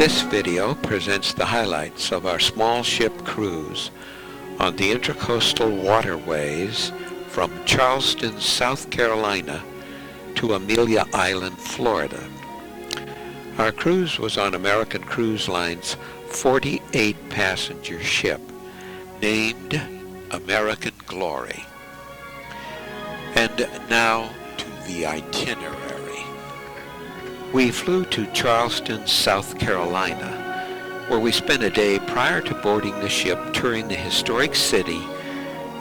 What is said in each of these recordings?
This video presents the highlights of our small ship cruise on the Intracoastal Waterways from Charleston, South Carolina to Amelia Island, Florida. Our cruise was on American Cruise Line's 48-passenger ship named American Glory. And now to the itinerary. We flew to Charleston, South Carolina, where we spent a day prior to boarding the ship touring the historic city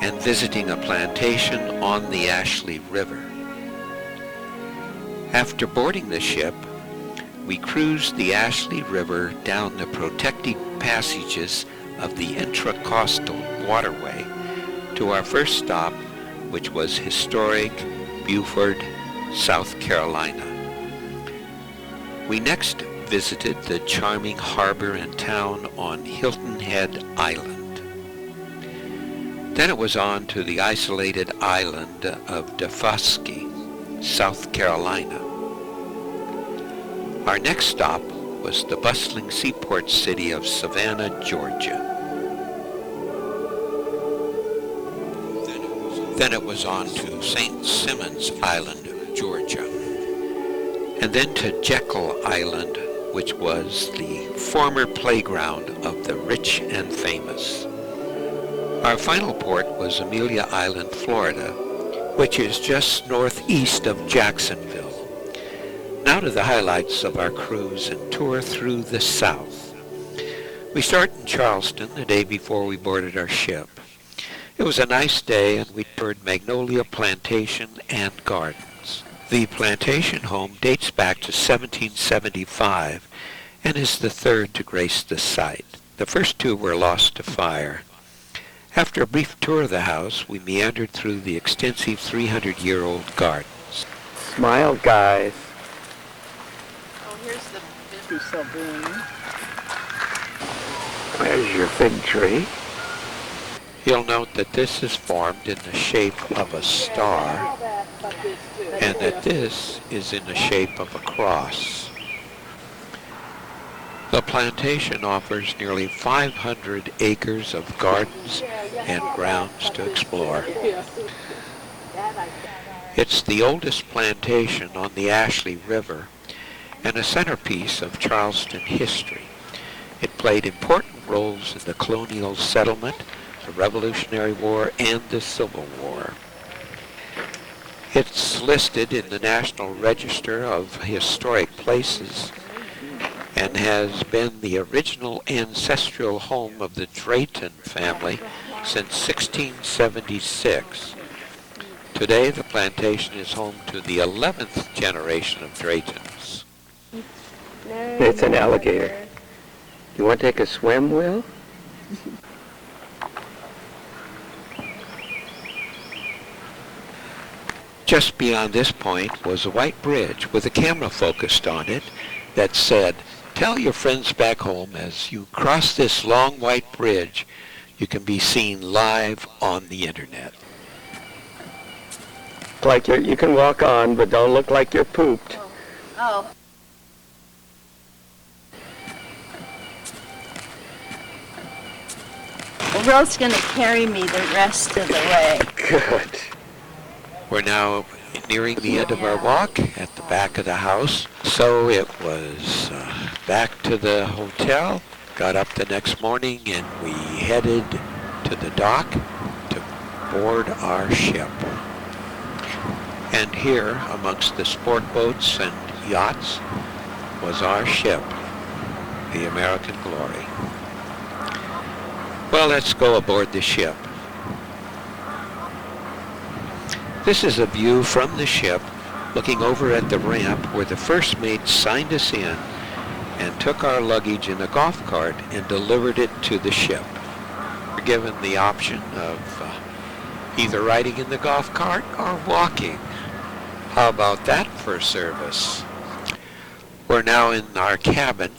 and visiting a plantation on the Ashley River. After boarding the ship, we cruised the Ashley River down the protected passages of the Intracoastal Waterway to our first stop, which was historic Beaufort, South Carolina. We next visited the charming harbor and town on Hilton Head Island. Then it was on to the isolated island of Daufuskie, South Carolina. Our next stop was the bustling seaport city of Savannah, Georgia. Then it was on to St. Simons Island, Georgia. And then to Jekyll Island, which was the former playground of the rich and famous. Our final port was Amelia Island, Florida, which is just northeast of Jacksonville. Now to the highlights of our cruise and tour through the South. We start in Charleston the day before we boarded our ship. It was a nice day and we toured Magnolia Plantation and Garden. The plantation home dates back to 1775 and is the third to grace the site. The first two were lost to fire. After a brief tour of the house, we meandered through the extensive 300-year-old gardens. Smile, guys. Oh, here's the baby saloon. There's your fig tree. You'll note that this is formed in the shape of a star, and that this is in the shape of a cross. The plantation offers nearly 500 acres of gardens and grounds to explore. It's the oldest plantation on the Ashley River and a centerpiece of Charleston history. It played important roles in the colonial settlement, the Revolutionary War, and the Civil War. It's listed in the National Register of Historic Places and has been the original ancestral home of the Drayton family since 1676. Today, the plantation is home to the 11th generation of Draytons. It's an alligator. You want to take a swim, Will? Just beyond this point was a white bridge with a camera focused on it that said, "Tell your friends back home as you cross this long white bridge, you can be seen live on the internet." Like you can walk on, but don't look like you're pooped. Oh. Well, Will's going to carry me the rest of the way. Good. We're now nearing the end of our walk at the back of the house. So it was back to the hotel, got up the next morning, and we headed to the dock to board our ship. And here, amongst the sport boats and yachts, was our ship, the American Glory. Well, let's go aboard the ship. This is a view from the ship looking over at the ramp where the first mate signed us in and took our luggage in a golf cart and delivered it to the ship. We're given the option of either riding in the golf cart or walking. How about that for service? We're now in our cabin.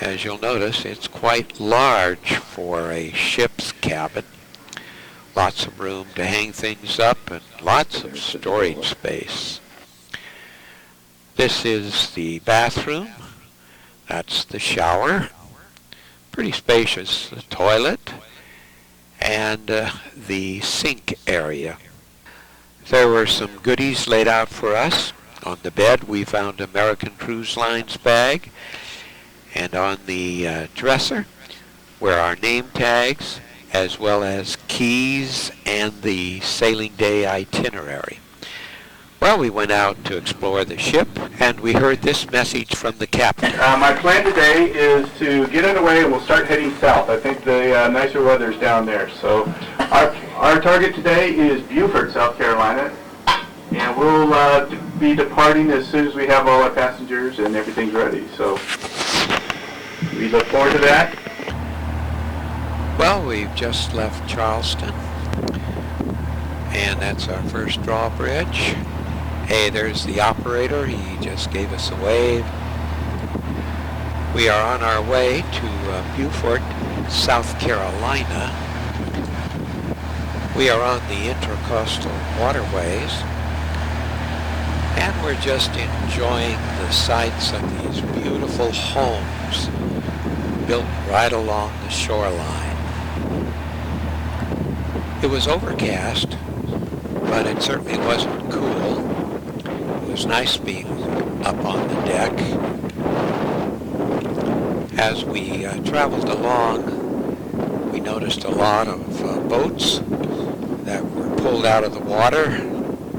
As you'll notice, it's quite large for a ship's cabin. Lots of room to hang things up and lots of storage space. This is the bathroom. That's the shower. Pretty spacious toilet. And the sink area. There were some goodies laid out for us. On the bed we found American Cruise Line's bag, and on the dresser were our name tags as well as keys and the sailing day itinerary. Well, we went out to explore the ship, and we heard this message from the captain. My plan today is to get underway and we'll start heading south. I think the nicer weather's down there. So our target today is Beaufort, South Carolina, and we'll be departing as soon as we have all our passengers and everything's ready. So we look forward to that. Well, we've just left Charleston, and that's our first drawbridge. Hey, there's the operator. He just gave us a wave. We are on our way to Beaufort, South Carolina. We are on the intercoastal waterways, and we're just enjoying the sights of these beautiful homes built right along the shoreline. It was overcast, but it certainly wasn't cool. It was nice being up on the deck. As we traveled along, we noticed a lot of boats that were pulled out of the water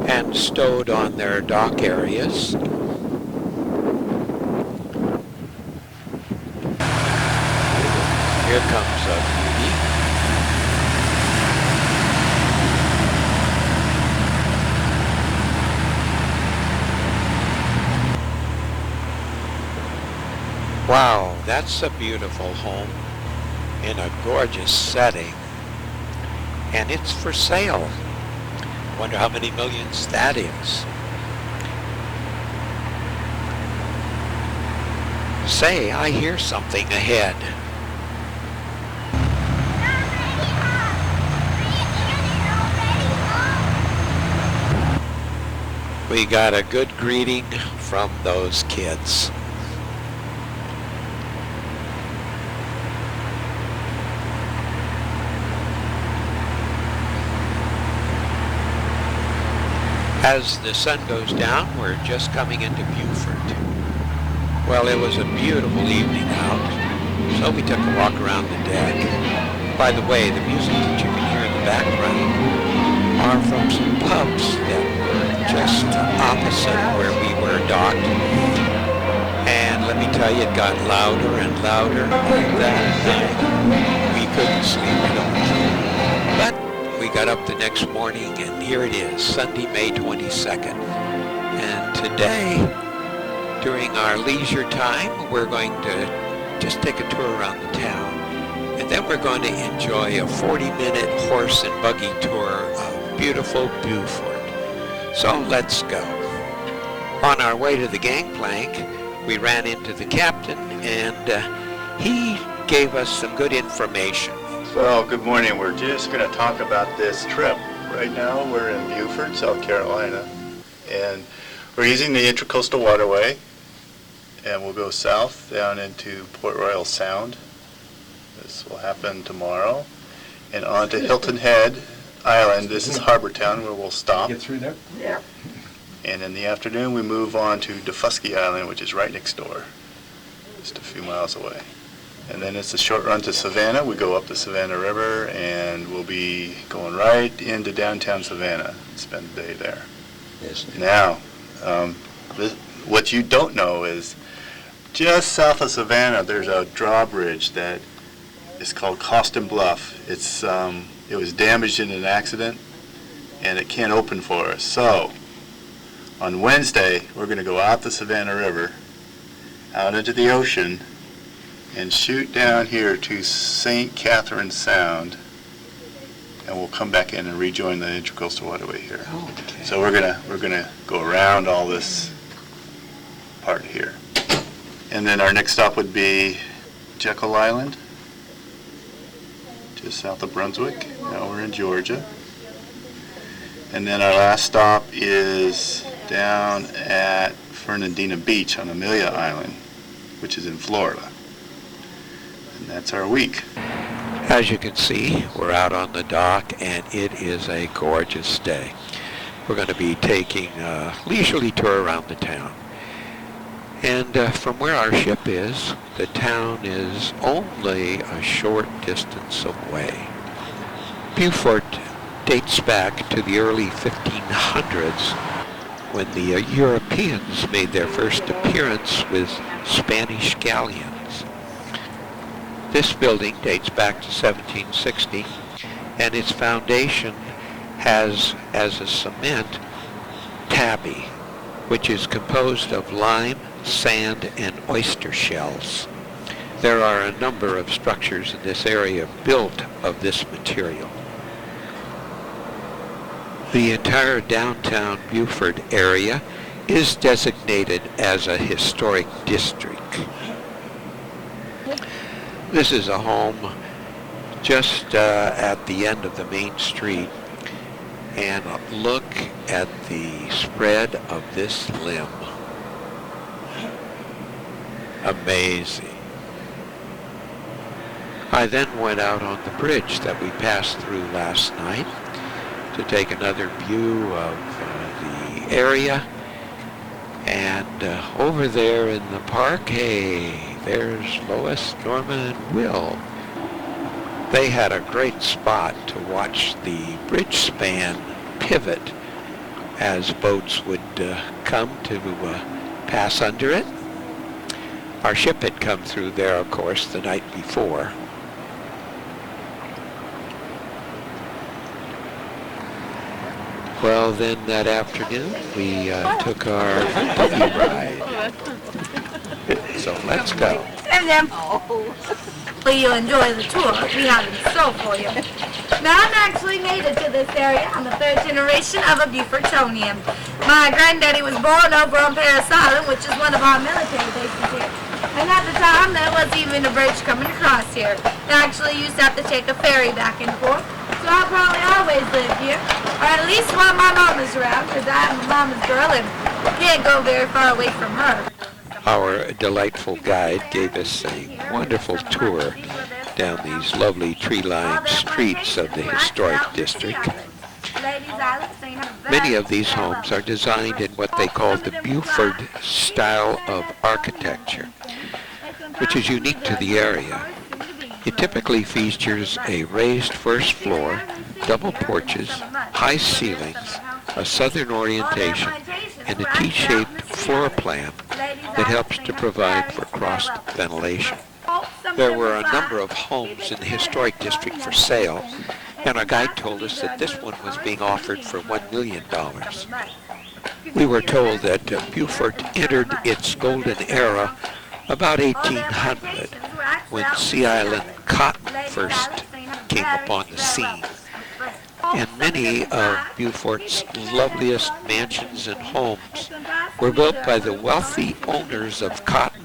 and stowed on their dock areas. Here comes a beauty. Wow, that's a beautiful home in a gorgeous setting, and it's for sale. Wonder how many millions that is. Say, I hear something ahead. We got a good greeting from those kids. As the sun goes down, we're just coming into Beaufort. Well, it was a beautiful evening out, so we took a walk around the deck. By the way, the music that you can hear in the background are from some pubs that were just opposite where we were docked. And let me tell you, it got louder and louder that night. We couldn't sleep at all. But we got up the next morning, and here it is, Sunday, May 22nd. And today, during our leisure time, we're going to just take a tour around the town. And then we're going to enjoy a 40-minute horse and buggy tour of beautiful Beaufort. So let's go. On our way to the gangplank, we ran into the captain, and he gave us some good information. So, good morning. We're just going to talk about this trip. Right now, we're in Beaufort, South Carolina, and we're using the Intracoastal Waterway, and we'll go south down into Port Royal Sound. This will happen tomorrow, and on to Hilton Head Island. This is Harbor Town, where we'll stop. Get through there? Yeah. And in the afternoon, we move on to Defusky Island, which is right next door, just a few miles away. And then it's a short run to Savannah. We go up the Savannah River, and we'll be going right into downtown Savannah and spend the day there. Yes. Now, what you don't know is just south of Savannah, there's a drawbridge that is called Costin Bluff. It was damaged in an accident, and it can't open for us. So, on Wednesday, we're going to go out the Savannah River, out into the ocean, and shoot down here to St. Catherine Sound, and we'll come back in and rejoin the Intracoastal Waterway here. Okay. So we're gonna go around all this part here, and then our next stop would be Jekyll Island, just south of Brunswick. Now we're in Georgia, and then our last stop is down at Fernandina Beach on Amelia Island. which is in Florida. And that's our week. As you can see, we're out on the dock, and it is a gorgeous day. We're going to be taking a leisurely tour around the town. And from where our ship is, the town is only a short distance away. Beaufort dates back to the early 1500s when the Europeans made their first appearance with Spanish galleons. This building dates back to 1760, and its foundation has as a cement tabby, which is composed of lime, sand, and oyster shells. There are a number of structures in this area built of this material. The entire downtown Beaufort area is designated as a historic district. This is a home just at the end of the main street, and look at the spread of this limb. Amazing. I then went out on the bridge that we passed through last night to take another view of the area, and over there in the park, hey, there's Lois, Norma, and Will. They had a great spot to watch the bridge span pivot as boats would come to pass under it. Our ship had come through there, of course, the night before. Well, then that afternoon, we took our buggy ride. So let's go. And then, will you enjoy the tour we have in store for you? Now, I'm actually native to this area. I'm the third generation of a Beaufortonian. My granddaddy was born over on Paris Island, which is one of our military bases here. And at the time, there wasn't even a bridge coming across here. They actually used to have to take a ferry back and forth. So I'll probably always live here, or at least while my mom is around, because I'm a mama's girl and can't go very far away from her. Our delightful guide gave us a wonderful tour down these lovely tree-lined streets of the historic district. Many of these homes are designed in what they call the Beaufort style of architecture, which is unique to the area. It typically features a raised first floor, double porches, high ceilings, a southern orientation, and a T-shaped floor plan that helps to provide for cross ventilation. There were a number of homes in the historic district for sale, and our guide told us that this one was being offered for $1 million. We were told that Beaufort entered its golden era about 1800, when Sea Island cotton first came upon the scene. And many of Beaufort's loveliest mansions and homes were built by the wealthy owners of cotton,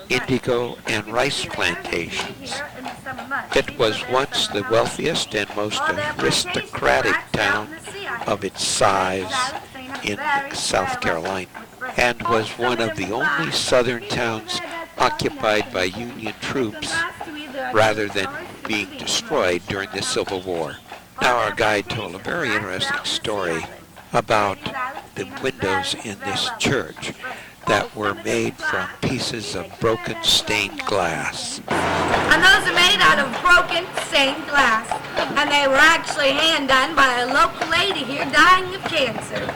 indigo, and rice plantations. It was once the wealthiest and most aristocratic town of its size in South Carolina, and was one of the only southern towns occupied by Union troops rather than being destroyed during the Civil War. Now our guide told a very interesting story about the windows in this church that were made from pieces of broken stained glass. And those are made out of broken stained glass. And they were actually hand done by a local lady here dying of cancer.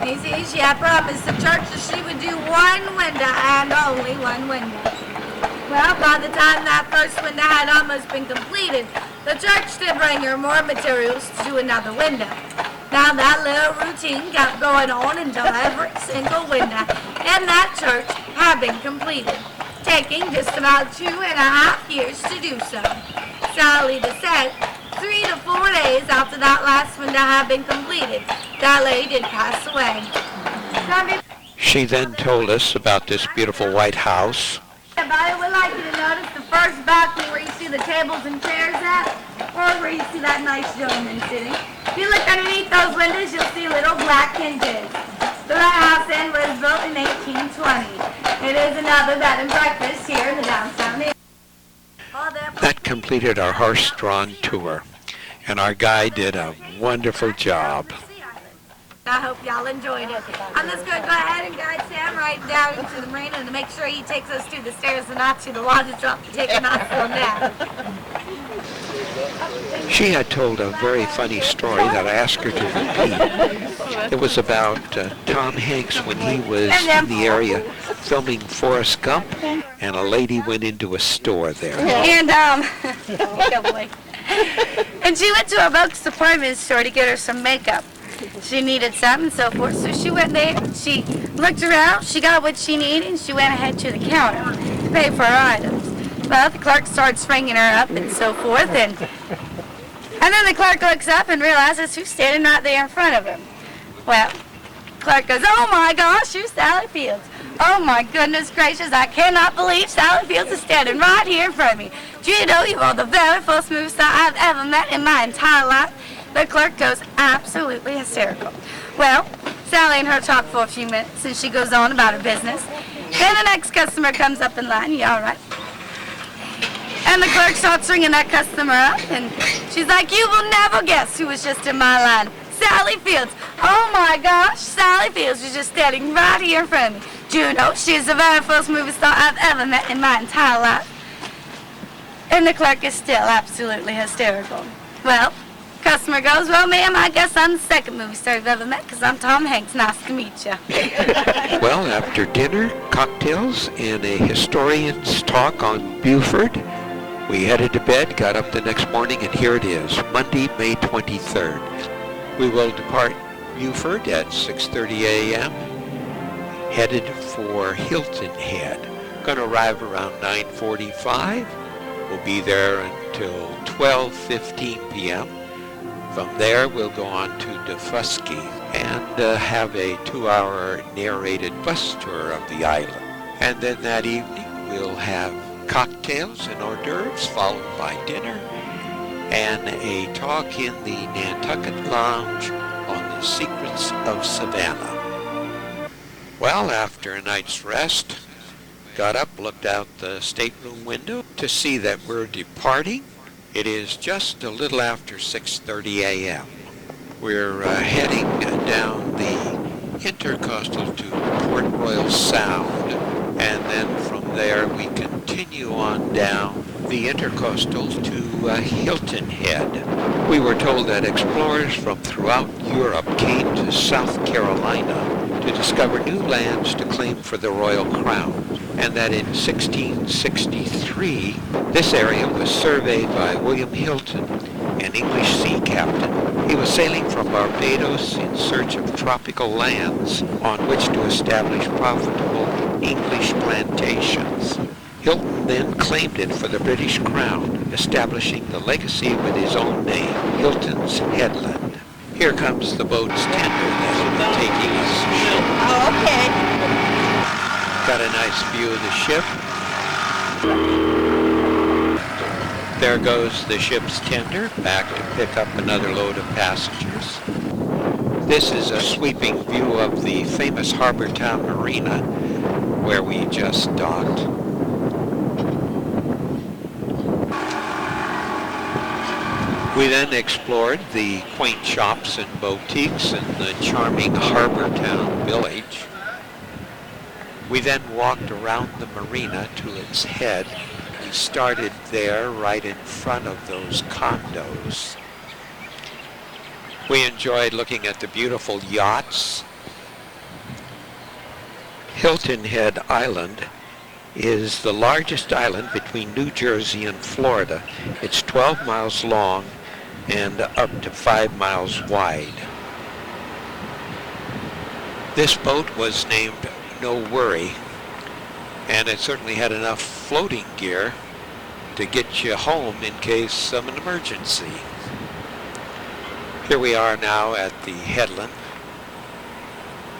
You see, she had promised the church that she would do one window and only one window. Well, by the time that first window had almost been completed, the church did bring her more materials to do another window. Now that little routine kept going on until every single window in that church had been completed, taking just about 2.5 years to do so. Sadly to say, 3 to 4 days after that last window had been completed, that lady did pass away. She then told us about this beautiful White House. Everybody would like you to notice the first balcony where you see the tables and chairs at, or where you see that nice gentleman sitting. If you look underneath those windows, you'll see little black hinges. The Lighthouse Inn was built in 1820. It is another bed and breakfast here in the downtown area. That completed our horse-drawn tour, and our guide did a wonderful job. I hope y'all enjoyed it. I'm just going to go ahead and guide Sam right down into the marina and make sure he takes us to the stairs and not to the water drop to take a nice little nap. She had told a very funny story that I asked her to repeat. It was about Tom Hanks when he was in the area filming Forrest Gump, and a lady went into a store there. And, and she went to a Bucks department store to get her some makeup. She needed something and so forth, so she went there, she looked around, she got what she needed, and she went ahead to the counter to pay for her items. Well, the clerk starts ringing her up and so forth, and then the clerk looks up and realizes who's standing right there in front of him. Well, the clerk goes, "Oh my gosh, you're Sally Fields. Oh my goodness gracious, I cannot believe Sally Fields is standing right here in front of me. Do you know you are the very first movie star I've ever met in my entire life?" The clerk goes absolutely hysterical. Well, Sally and her talk for a few minutes, and she goes on about her business. Then the next customer comes up in line. You all right? And the clerk starts ringing that customer up, and she's like, "You will never guess who was just in my line. Sally Fields. Oh my gosh, Sally Fields was just standing right here in front of me. Do you know she's the very first movie star I've ever met in my entire life?" And the clerk is still absolutely hysterical. Well, customer goes, "Well, ma'am, I guess I'm the second movie star you've ever met because I'm Tom Hanks. Nice to meet you." Well, after dinner, cocktails, and a historian's talk on Buford, we headed to bed, got up the next morning, and here it is, Monday, May 23rd. We will depart Buford at 6:30 a.m., headed for Hilton Head. Going to arrive around 9:45. We'll be there until 12:15 p.m. From there, we'll go on to Defusky and have a 2-hour narrated bus tour of the island. And then that evening, we'll have cocktails and hors d'oeuvres, followed by dinner, and a talk in the Nantucket Lounge on the secrets of Savannah. Well, after a night's rest, got up, looked out the stateroom window to see that we're departing. It is just a little after 6:30 a.m. We're heading down the Intercoastal to Port Royal Sound, and then from there we continue on down the Intercoastal to Hilton Head. We were told that explorers from throughout Europe came to South Carolina to discover new lands to claim for the Royal Crown, and that in 1663 this area was surveyed by William Hilton, an English sea captain. He was sailing from Barbados in search of tropical lands on which to establish profitable English plantations. Hilton then claimed it for the British Crown, establishing the legacy with his own name, Hilton's Headland. Here comes the boat's tender that will be taking us ashore. Oh, okay. Got a nice view of the ship. There goes the ship's tender, back to pick up another load of passengers. This is a sweeping view of the famous Harbor Town Marina, where we just docked. We then explored the quaint shops and boutiques in the charming Harbor Town village. We then walked around the marina to its head. We started there right in front of those condos. We enjoyed looking at the beautiful yachts. Hilton Head Island is the largest island between New Jersey and Florida. It's 12 miles long and up to 5 miles wide. This boat was named No Worry, and it certainly had enough floating gear to get you home in case of an emergency. Here we are now at the headland.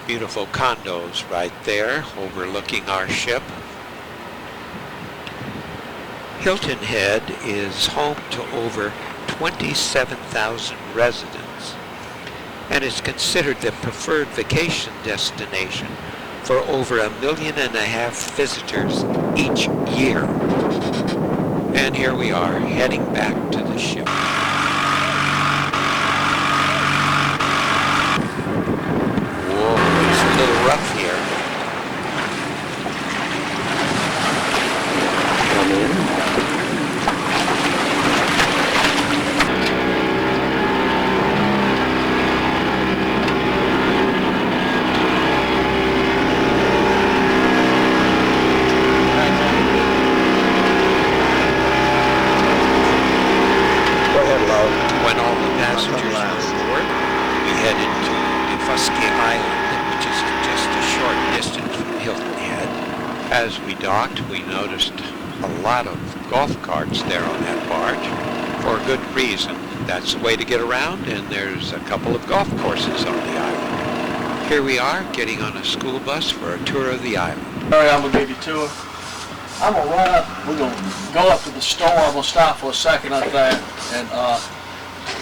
Beautiful condos right there overlooking our ship. Hilton Head is home to over 27,000 residents. and is considered the preferred vacation destination for over 1.5 million visitors each year. And here we are, heading back to the ship. Whoa, it's a little rough here. Come in. When all the passengers were aboard, we headed to Defusky Island, which is just a short distance from Hilton Head. As we docked, we noticed a lot of golf carts there on that barge, for a good reason. That's the way to get around, and there's a couple of golf courses on the island. Here we are, getting on a school bus for a tour of the island. All right, I'm going to give you a tour. I'm going to run up, we're going to go up to the store. I'm going to stop for a second up there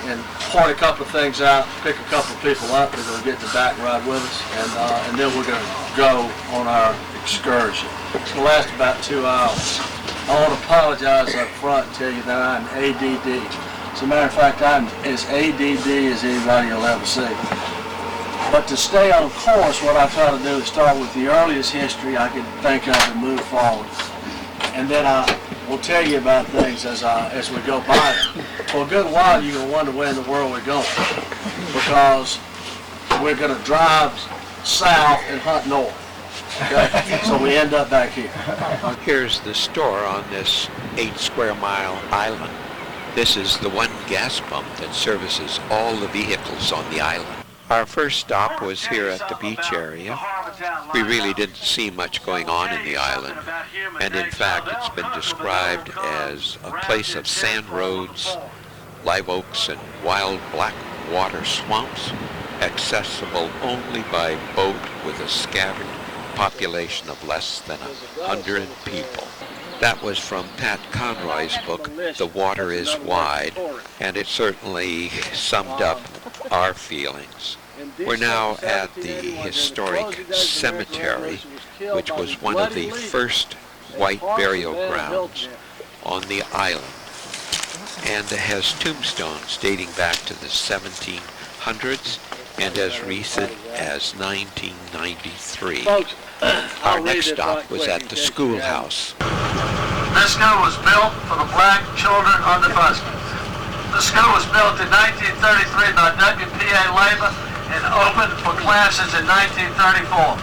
and point a couple of things out, pick a couple of people up. They're going to get in the back ride with us, and then we're going to go on our excursion. It's going to last about 2 hours. I want to apologize up front and tell you that I'm ADD. As a matter of fact, I'm as ADD as anybody you'll ever see. But to stay on course, what I try to do is start with the earliest history I can think of and move forward. And then I will tell you about things as we go by them. For a good while, you're going to wonder where in the world we're going, because we're going to drive south and hunt north. Okay? So we end up back here. Here's the store on this 8 square mile island. This is the one gas pump that services all the vehicles on the island. Our first stop was here at the beach area. We really didn't see much going on in the island, and in fact it's been described as a place of sand roads, live oaks, and wild black water swamps, accessible only by boat with a scattered population of less than 100 people. That was from Pat Conroy's book, The Water is Wide, and it certainly summed up our feelings. We're now at the historic cemetery, which was one of the first white burial grounds on the island, and it has tombstones dating back to the 1700s and as recent as 1993. Our next stop was at the schoolhouse. This school was built for the black children on the bus. The school was built in 1933 by WPA labor and opened for classes in 1934.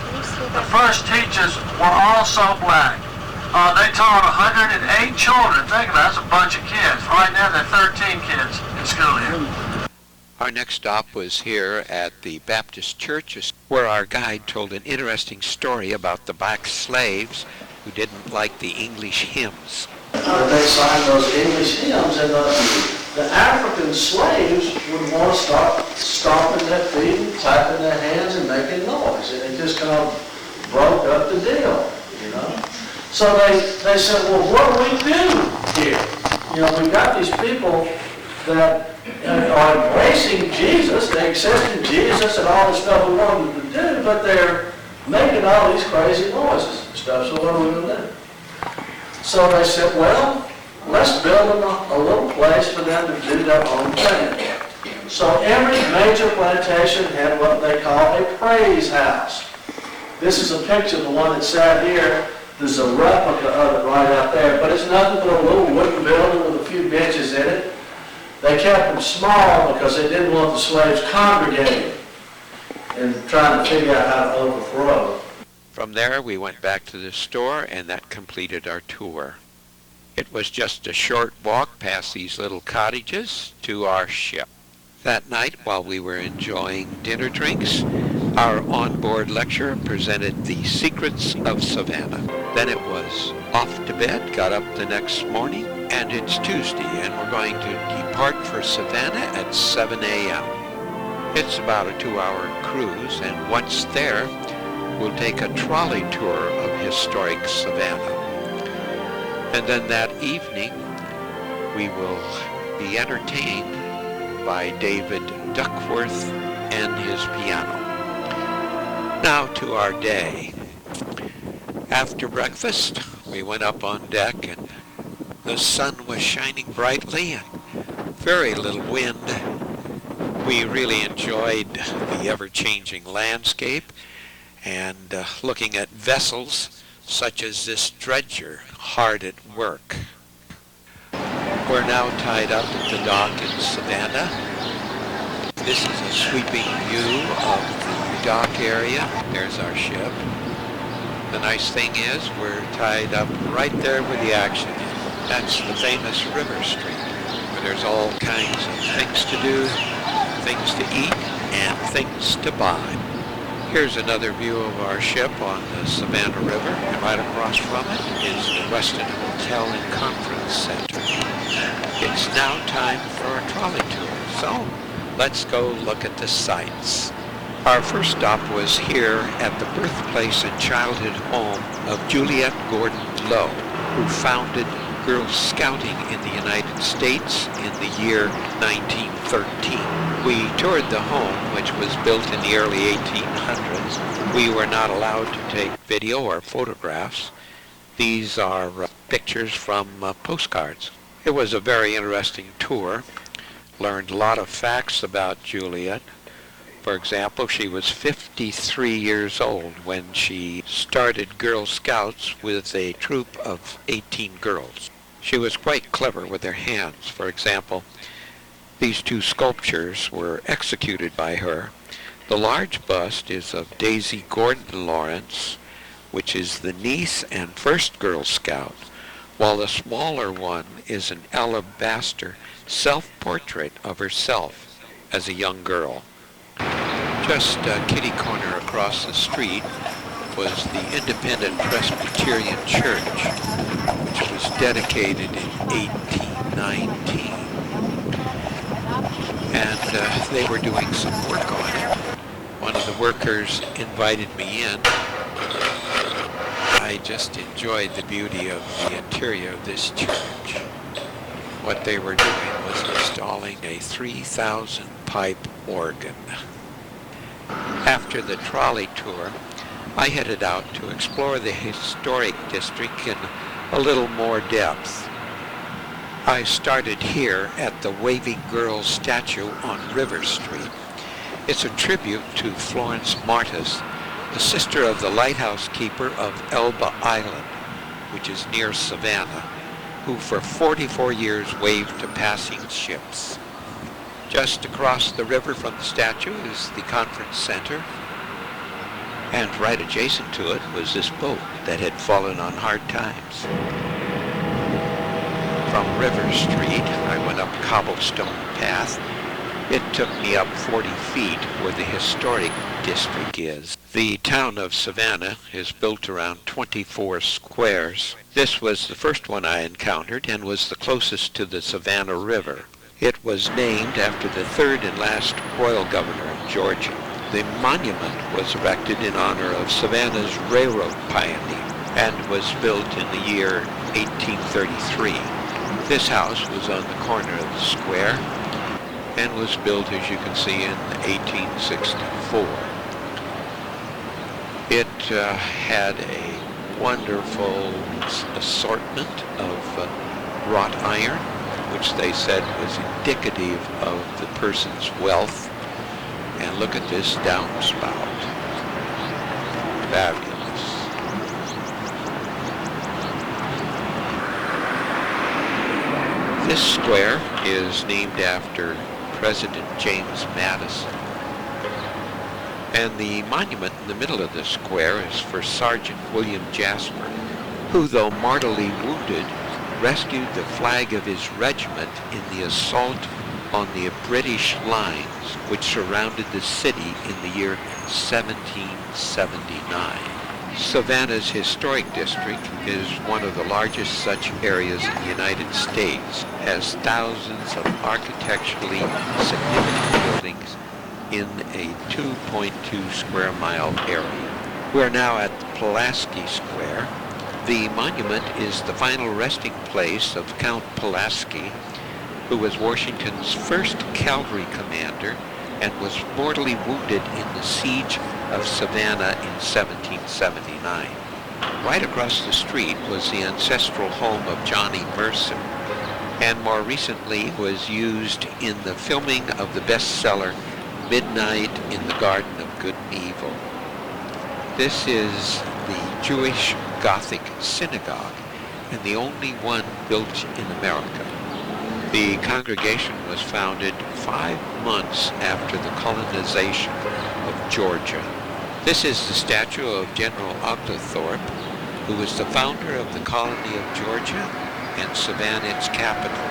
The first teachers were also black. They taught 108 children. Think about it, that's a bunch of kids. Right now there are 13 kids in school here. Our next stop was here at the Baptist church, where our guide told an interesting story about the black slaves who didn't like the English hymns. They signed those English hymns, and the African slaves would want to start stomping their feet and tapping their hands and making noise, and it just kind of broke up the deal, you know. So they said, well, what do we do here? You know, we've got these people that are embracing Jesus, they're accepting Jesus and all the stuff we want them to do, but they're making all these crazy noises and stuff, so what are we going to do? So they said, well, let's build a little place for them to do their own thing. So every major plantation had what they call a praise house. This is a picture of the one that's sat here. There's a replica of it right out there, but it's nothing but a little wooden building with a few benches in it. They kept them small because they didn't want the slaves congregating and trying to figure out how to overthrow. From there, we went back to the store, and that completed our tour. It was just a short walk past these little cottages to our ship. That night, while we were enjoying dinner drinks, our onboard lecturer presented the secrets of Savannah. Then it was off to bed, got up the next morning, and it's Tuesday, and we're going to depart for Savannah at 7 a.m. It's about a 2-hour cruise, and once there, we'll take a trolley tour of historic Savannah. And then that evening, we will be entertained by David Duckworth and his piano. Now to our day. After breakfast, we went up on deck and the sun was shining brightly and very little wind. We really enjoyed the ever-changing landscape and looking at vessels such as this dredger hard at work. We're now tied up at the dock in Savannah. This is a sweeping view of the dock area. There's our ship. The nice thing is we're tied up right there where the action is. That's the famous River Street, where there's all kinds of things to do, things to eat, and things to buy. Here's another view of our ship on the Savannah River, and right across from it is the Westin Hotel and Conference Center. It's now time for a trolley tour, so let's go look at the sights. Our first stop was here at the birthplace and childhood home of Juliette Gordon Low, who founded Girl Scouting in the United States in the year 1913. We toured the home, which was built in the early 1800s. We were not allowed to take video or photographs. These are pictures from postcards. It was a very interesting tour. Learned a lot of facts about Juliette. For example, she was 53 years old when she started Girl Scouts with a troop of 18 girls. She was quite clever with her hands. For example, these two sculptures were executed by her. The large bust is of Daisy Gordon Lawrence, which is the niece and first Girl Scout, while the smaller one is an alabaster self-portrait of herself as a young girl. Just kitty corner across the street was the Independent Presbyterian Church, which was dedicated in 1819. And they were doing some work on it. One of the workers invited me in. I just enjoyed the beauty of the interior of this church. What they were doing was installing a 3,000 pipe organ. After the trolley tour, I headed out to explore the historic district in a little more depth. I started here at the Waving Girl statue on River Street. It's a tribute to Florence Martis, the sister of the lighthouse keeper of Elba Island, which is near Savannah, who for 44 years waved to passing ships. Just across the river from the statue is the conference center, and right adjacent to it was this boat that had fallen on hard times. From River Street, I went up cobblestone path. It took me up 40 feet where the historic district is. The town of Savannah is built around 24 squares. This was the first one I encountered and was the closest to the Savannah River. It was named after the third and last royal governor of Georgia. The monument was erected in honor of Savannah's railroad pioneer and was built in the year 1833. This house was on the corner of the square and was built, as you can see, in 1864. It had a wonderful assortment of wrought iron, which they said was indicative of the person's wealth. And look at this downspout. Fabulous. This square is named after President James Madison. And the monument in the middle of the square is for Sergeant William Jasper, who, though mortally wounded, rescued the flag of his regiment in the assault on the British lines which surrounded the city in the year 1779. Savannah's historic district is one of the largest such areas in the United States, has thousands of architecturally significant buildings in a 2.2 square mile area. We're now at Pulaski Square. The monument is the final resting place of Count Pulaski, who was Washington's first cavalry commander and was mortally wounded in the siege of Savannah in 1779. Right across the street was the ancestral home of Johnny Mercer, and more recently was used in the filming of the bestseller Midnight in the Garden of Good and Evil. This is the Jewish Gothic synagogue, and the only one built in America. The congregation was founded 5 months after the colonization of Georgia. This is the statue of General Oglethorpe, who was the founder of the colony of Georgia and Savannah its capital,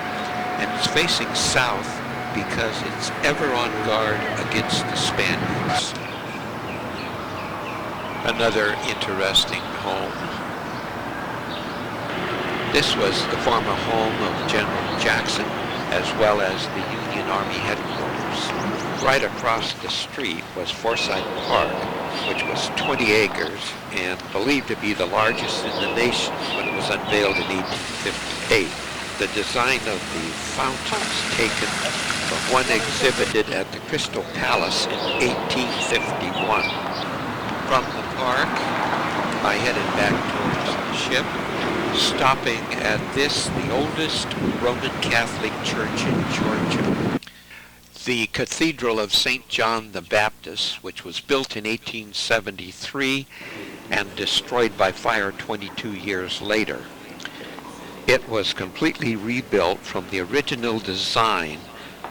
and it's facing south because it's ever on guard against the Spaniards. Another interesting home. This was the former home of General Jackson, as well as the Union Army headquarters. Right across the street was Forsyth Park, which was 20 acres and believed to be the largest in the nation when it was unveiled in 1858. The design of the fountains taken from one exhibited at the Crystal Palace in 1851. From the park, I headed back towards the ship, stopping at this, the oldest Roman Catholic church in Georgia. The Cathedral of St. John the Baptist, which was built in 1873 and destroyed by fire 22 years later. It was completely rebuilt from the original design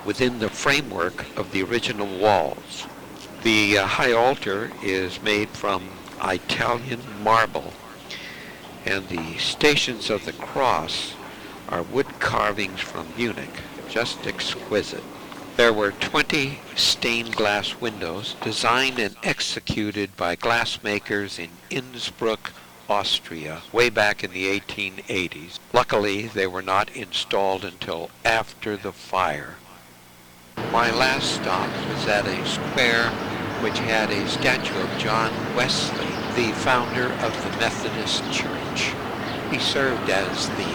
within the framework of the original walls. The high altar is made from Italian marble, and the Stations of the Cross are wood carvings from Munich, just exquisite. There were 20 stained glass windows designed and executed by glassmakers in Innsbruck, Austria, way back in the 1880s. Luckily, they were not installed until after the fire. My last stop was at a square which had a statue of John Wesley, the founder of the Methodist Church. He served as the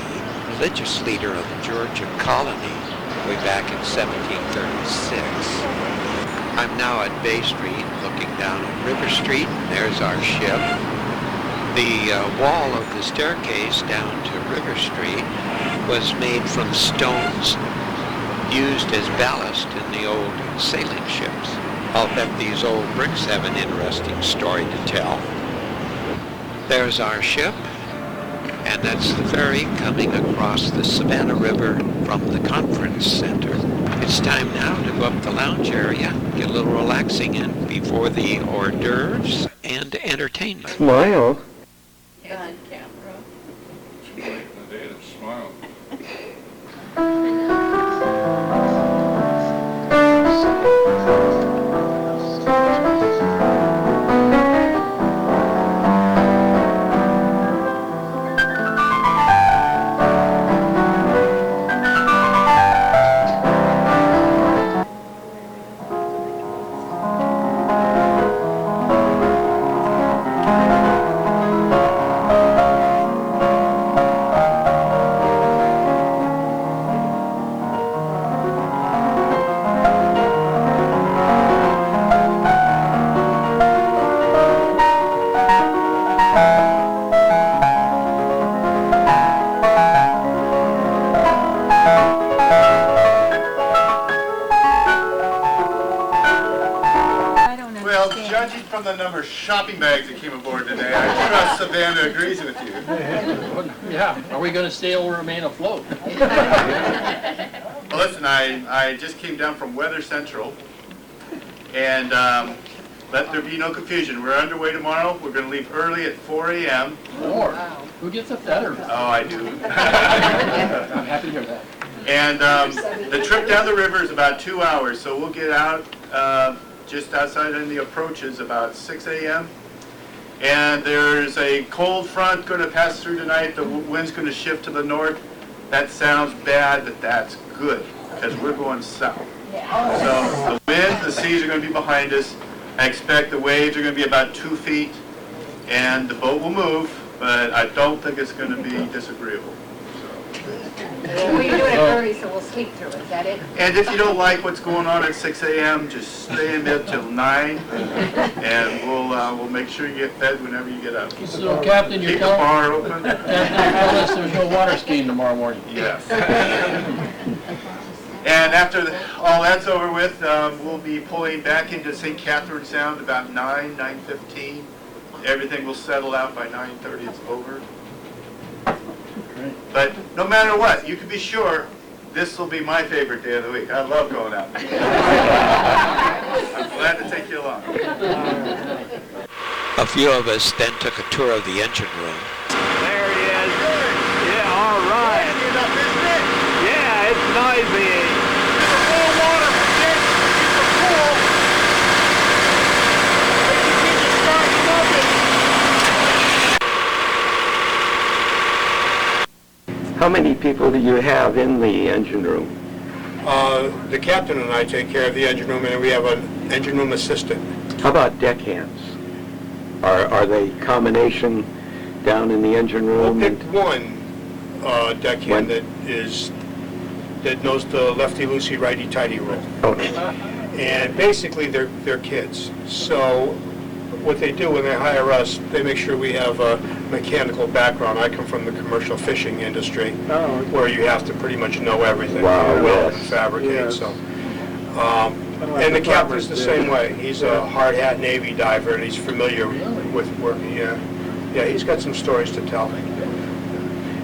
religious leader of the Georgia colony way back in 1736. I'm now at Bay Street, looking down at River Street. There's our ship. The wall of the staircase down to River Street was made from stones used as ballast in the old sailing ships. I'll bet these old bricks have an interesting story to tell. There's our ship, and that's the ferry coming across the Savannah River from the conference center. It's time now to go up the lounge area, get a little relaxing in before the hors d'oeuvres and entertainment. Smile. On camera. Smile. The number of shopping bags that came aboard today, I trust Savannah agrees with you. Yeah, are we going to stay or remain afloat? Well, listen, I just came down from Weather Central, and let there be no confusion. We're underway tomorrow. We're going to leave early at 4 a.m. Lord, who gets up that early? Oh, I do. I'm happy to hear that. And the trip down the river is about 2 hours, so we'll get out just outside in the approaches about 6 a.m. And there's a cold front going to pass through tonight. The wind's going to shift to the north. That sounds bad, but that's good because we're going south. So the wind, the seas are going to be behind us. I expect the waves are going to be about 2 feet, and the boat will move, but I don't think it's going to be disagreeable. Well, you're doing it early, so we'll sleep through, is that it? And if you don't like what's going on at 6 a.m., just stay in bed till 9, and we'll make sure you get fed whenever you get up. So, Captain, Keep the bar open. tell us there's no water skiing tomorrow morning. Yes. And after all that's over with, we'll be pulling back into St. Catherine Sound about 9:15. Everything will settle out by 9:30. It's over. But no matter what, you can be sure this will be my favorite day of the week. I love going out. I'm glad to take you along. A few of us then took a tour of the engine room. There he is. Yeah, all right. Yeah, it's noisy. How many people do you have in the engine room? The captain and I take care of the engine room, and we have an engine room assistant. How about deckhands? Are they combination down in the engine room? We'll pick one deckhand that knows the lefty-loosey, righty-tighty rule. Okay. And basically, they're kids. So what they do when they hire us, they make sure we have a mechanical background. I come from the commercial fishing industry, where you have to pretty much know everything. Wow, Weld yes. and fabricate. Yes. So, and the captain's the same way. He's a hard hat Navy diver, and he's familiar with working. Yeah, he's got some stories to tell.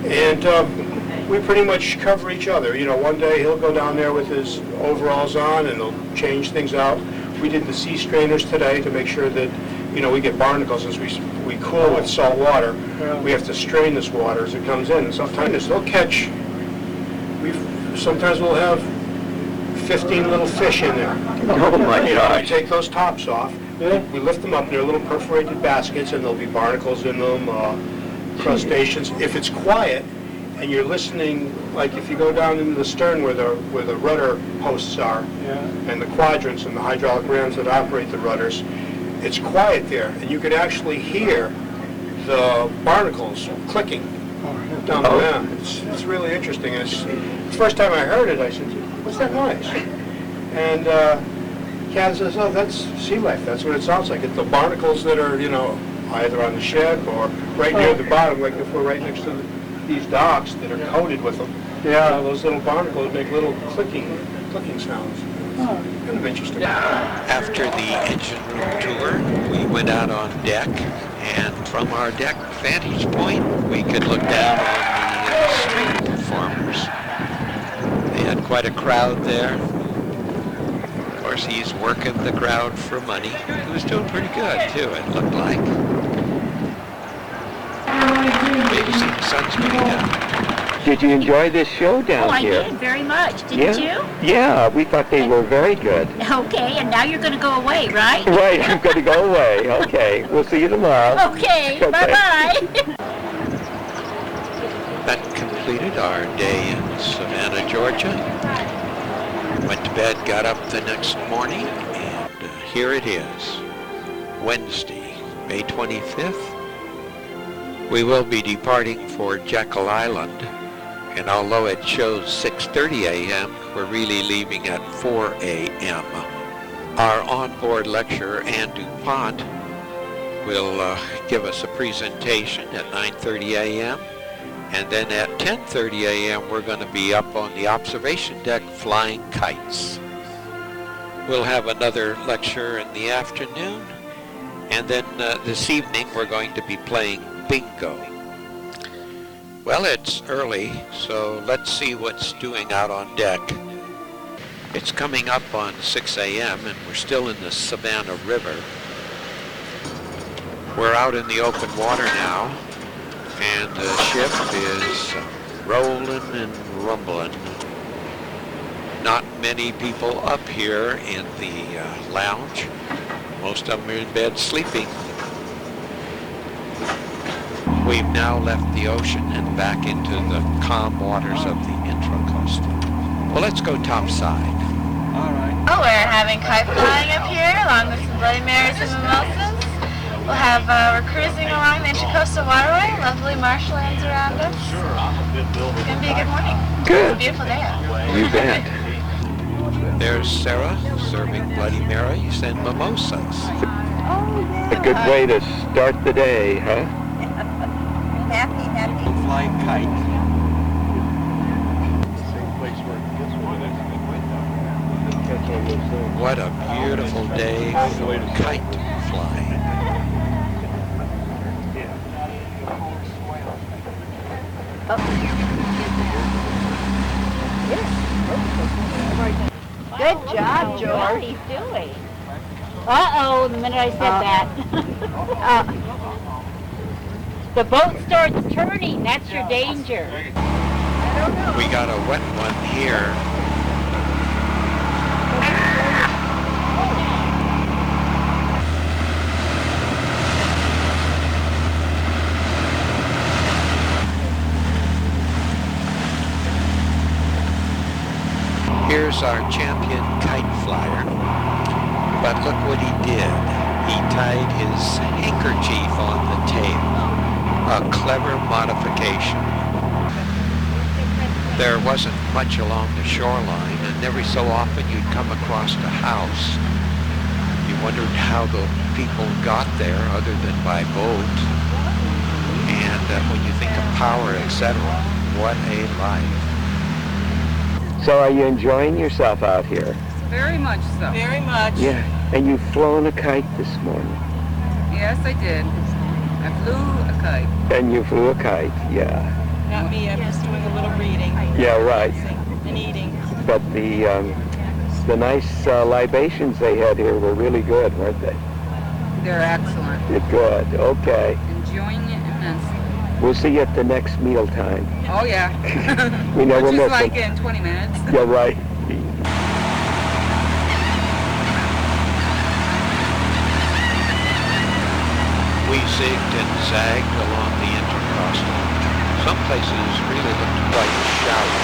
And we pretty much cover each other. You know, one day he'll go down there with his overalls on, and he'll change things out. We did the sea strainers today to make sure that, you know, we get barnacles as we cool with salt water. We have to strain this water as it comes in. And sometimes they'll catch, sometimes we'll have 15 little fish in there. Oh my gosh. We take those tops off, we lift them up, they're little perforated baskets, and there'll be barnacles in them, crustaceans. If it's quiet, and you're listening, like if you go down into the stern where the rudder posts are, and the quadrants and the hydraulic rams that operate the rudders, it's quiet there, and you can actually hear the barnacles clicking down the ram. It's really interesting. And the first time I heard it, I said, "What's that noise?" And Kat says, "Oh, that's sea life. That's what it sounds like. It's the barnacles that are, you know, either on the ship or right near the bottom, like if we're right next to these docks that are coated with them. Yeah, those little barnacles make little clicking sounds. Kind of interesting." After the engine room tour, we went out on deck, and from our deck vantage point, we could look down on the street performers. They had quite a crowd there. Of course, he's working the crowd for money. He was doing pretty good, too, it looked like. Maybe see the sun's coming down. Did you enjoy this show down here? I did very much. Didn't you? Yeah, we thought they were very good. Okay, and now you're going to go away, right? Right, I'm going to go away. Okay, we'll see you tomorrow. Okay, bye-bye. That completed our day in Savannah, Georgia. Went to bed, got up the next morning, and here it is, Wednesday, May 25th. We will be departing for Jekyll Island, and although it shows 6:30 a.m., we're really leaving at 4 a.m. Our onboard lecturer, Ann DuPont, will give us a presentation at 9:30 a.m., and then at 10:30 a.m. we're going to be up on the observation deck flying kites. We'll have another lecture in the afternoon, and then this evening we're going to be playing bingo. Well, it's early, so let's see what's doing out on deck. It's coming up on 6 a.m. and we're still in the Savannah River. We're out in the open water now, and the ship is rolling and rumbling. Not many people up here in the lounge. Most of them are in bed sleeping. We've now left the ocean and back into the calm waters of the intracoastal. Well, let's go topside. All right. Oh, we're having kite flying up here along with some Bloody Marys and mimosas. We'll have, we're cruising along the Intracoastal Waterway, lovely marshlands around us. It's going to be a good morning. Good. Beautiful day out. You bet. There's Sarah serving Bloody Marys and mimosas. A good way to start the day, huh? Happy. Flying kite. What a beautiful day for kite flying. Good job, George. What are you doing? Uh-oh, the minute I said that. The boat starts turning. That's your danger. We got a wet one here. Here's our champion kite flyer. But look what he did. He tied his handkerchief on the tail. A clever modification. There wasn't much along the shoreline, and every so often you'd come across a house. You wondered how the people got there other than by boat. And when you think of power, etc., what a life. So are you enjoying yourself out here? Very much so. Very much. Yeah. And you've flown a kite this morning. Yes, I did. I flew a kite. And you flew a kite, yeah. Not me, I'm just doing a little reading. Yeah, right. And eating. But the nice libations they had here were really good, weren't they? They're excellent. Good, okay. Enjoying it immensely. We'll see you at the next meal time. Oh, yeah. We never Which miss is like it. in 20 minutes. Yeah, right. We zigged and zagged along the intercostal. Some places really looked quite shallow.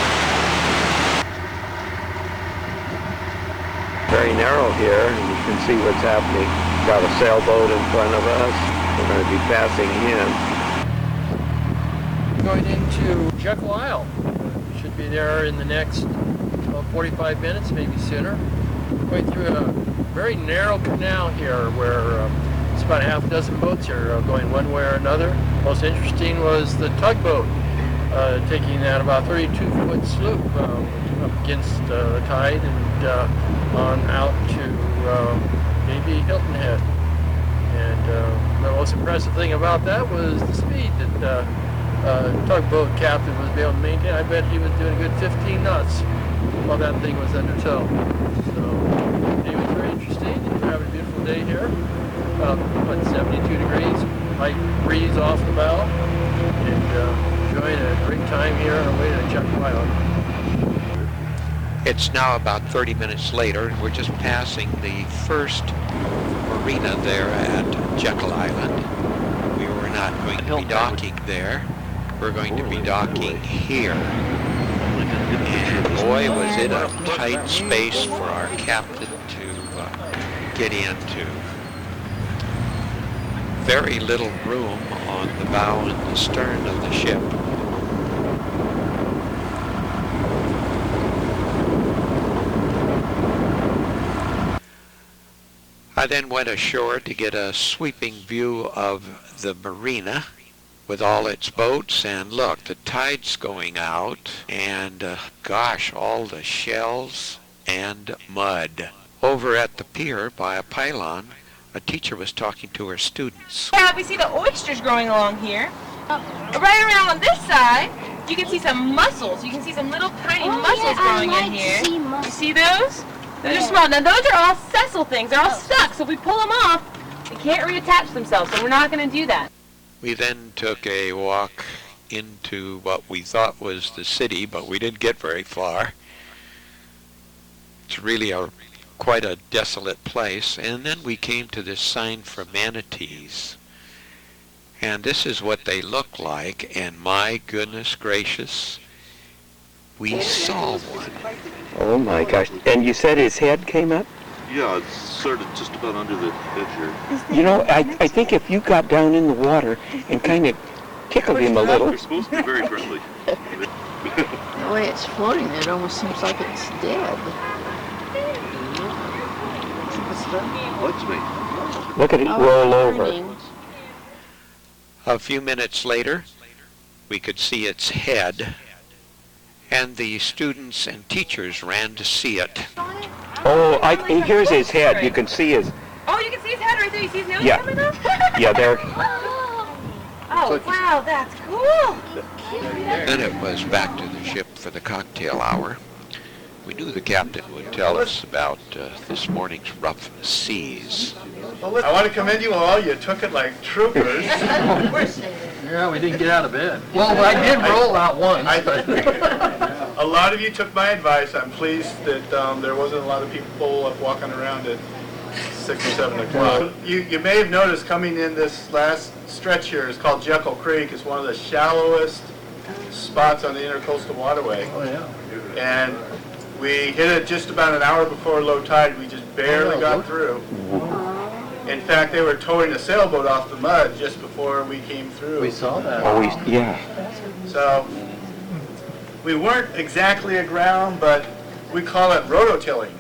Very narrow here, and you can see what's happening. Got a sailboat in front of us. We're going to be passing him. Going into Jekyll Isle. Should be there in the next 45 minutes, maybe sooner. Going through a very narrow canal here where it's about half a dozen boats here going one way or another. Most interesting was the tugboat taking that about 32-foot sloop up against the tide and on out to maybe Hilton Head. And the most impressive thing about that was the speed that tugboat captain was able to maintain. I bet he was doing a good 15 knots while that thing was under tow. So it was very interesting. We're having a beautiful day here. About 72 degrees, light breeze off the bow, and enjoying a great time here on our way to Jekyll Island. It's now about 30 minutes later, and we're just passing the first marina there at Jekyll Island. We were not going to be docking there. We're going to be docking here. And boy, was it a tight space for our captain to get into. Very little room on the bow and the stern of the ship. I then went ashore to get a sweeping view of the marina with all its boats, and look, the tide's going out, and gosh, all the shells and mud. Over at the pier by a pylon, a teacher was talking to her students. Yeah, we see the oysters growing along here. Right around on this side, you can see some mussels. You can see some little tiny mussels growing in here. You see those? Those are small. Now those are all sessile things. They're all stuck, so if we pull them off, they can't reattach themselves, so we're not going to do that. We then took a walk into what we thought was the city, but we didn't get very far. It's really quite a desolate place. And then we came to this sign for manatees. And this is what they look like, and my goodness gracious, we saw one. Oh my gosh. And you said his head came up? Yeah, it's sort of just about under the edge here. You know, I think if you got down in the water and kind of tickled him a little. They're supposed to be very friendly. The way it's floating, it almost seems like it's dead. Looks me. Look at it roll over. A few minutes later, we could see its head, and the students and teachers ran to see it. Oh, here's his head. You can see his... Oh, you can see his head right there. You see his nose Yeah. coming up? Yeah, there. Oh, wow, that's cool. Then it was back to the ship for the cocktail hour. We knew the captain would tell us about this morning's rough seas. Well, I want to commend you all. You took it like troopers. Yeah, we didn't get out of bed. Well, I did roll out once. A lot of you took my advice. I'm pleased that there wasn't a lot of people walking around at 6 or 7 o'clock. You may have noticed coming in this last stretch here is called Jekyll Creek. It's one of the shallowest spots on the Intercoastal Waterway. Oh, yeah. And we hit it just about an hour before low tide. We just barely got through. In fact, they were towing a sailboat off the mud just before we came through. We saw that. Oh, yeah. So we weren't exactly aground, but we call it rototilling.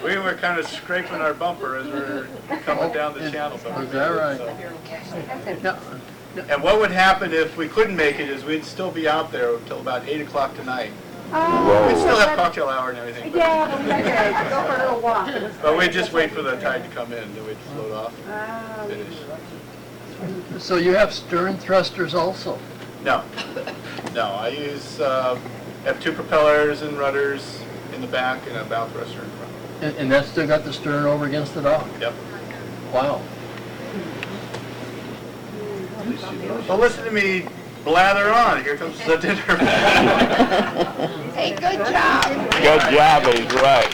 We were kind of scraping our bumper as we were coming down the channel. Is that right? And what would happen if we couldn't make it is we'd still be out there until about 8 o'clock tonight. We'd still have cocktail hour and everything. Yeah, go for a little walk. But we'd just wait for the tide to come in, then we'd float off, finish. So you have stern thrusters also? No, I use, have 2 propellers and rudders in the back and a bow thruster in front. And that's still got the stern over against the dock? Yep. Wow. So listen to me blather on. Here comes the dinner. Hey, good job. Good job, he's right.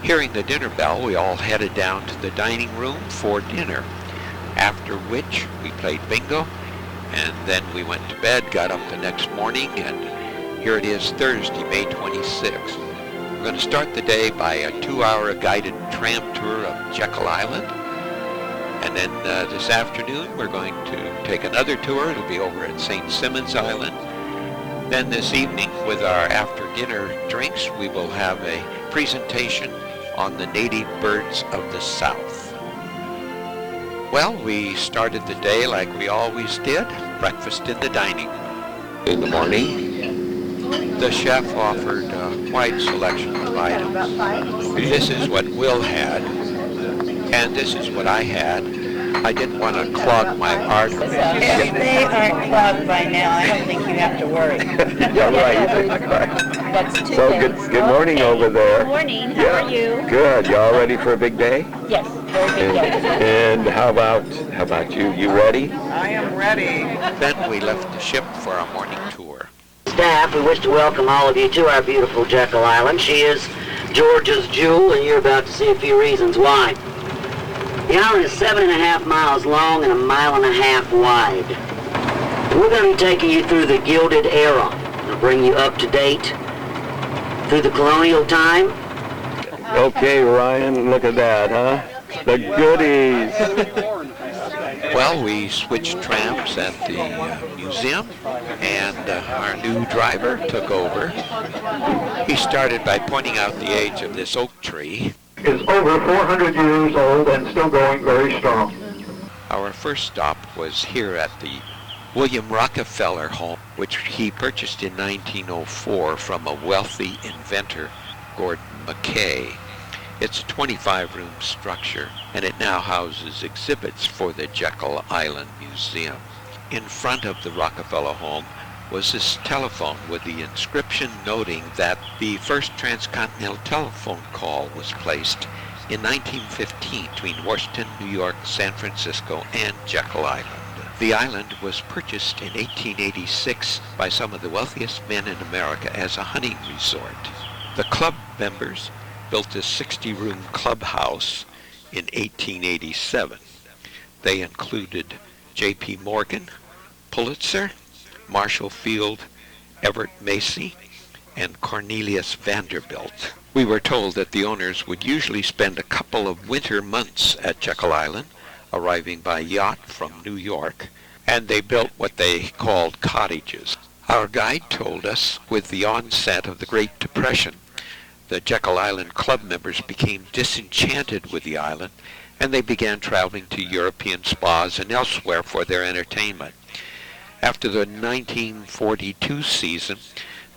Hearing the dinner bell, we all headed down to the dining room for dinner, after which we played bingo, and then we went to bed, got up the next morning, and here it is Thursday, May 26th. We're going to start the day by a 2-hour guided tram tour of Jekyll Island, and then this afternoon we're going to take another tour. It'll be over at St. Simons Island. Then this evening, with our after-dinner drinks, we will have a presentation on the native birds of the South. Well, we started the day like we always did, breakfast in the dining room. In the morning, the chef offered a wide selection of items. This is what Will had, and this is what I had. I didn't want to clog my arteries. If they aren't clogged by now, I don't think you have to worry. Yeah, right. That's 2 So things. good morning over there. Good morning. How are you? Good. Y'all ready for a big day? Yes, very big day. And how about you? You ready? I am ready. Then we left the ship for our morning tour. Staff, we wish to welcome all of you to our beautiful Jekyll Island. She is Georgia's jewel, and you're about to see a few reasons why. The island is 7.5 miles long and 1.5 miles wide. We're going to be taking you through the Gilded Era. We'll bring you up to date through the colonial time. Okay, Ryan, look at that, huh? The goodies. Well, we switched trams at the museum, and our new driver took over. He started by pointing out the age of this oak tree. Is over 400 years old and still going very strong. Our first stop was here at the William Rockefeller home, which he purchased in 1904 from a wealthy inventor, Gordon McKay. It's a 25-room structure, and it now houses exhibits for the Jekyll Island Museum. In front of the Rockefeller home was this telephone with the inscription noting that the first transcontinental telephone call was placed in 1915 between Washington, New York, San Francisco, and Jekyll Island. The island was purchased in 1886 by some of the wealthiest men in America as a hunting resort. The club members built a 60-room clubhouse in 1887. They included J.P. Morgan, Pulitzer, Marshall Field, Everett Macy, and Cornelius Vanderbilt. We were told that the owners would usually spend a couple of winter months at Jekyll Island, arriving by yacht from New York, and they built what they called cottages. Our guide told us with the onset of the Great Depression, the Jekyll Island club members became disenchanted with the island, and they began traveling to European spas and elsewhere for their entertainment. After the 1942 season,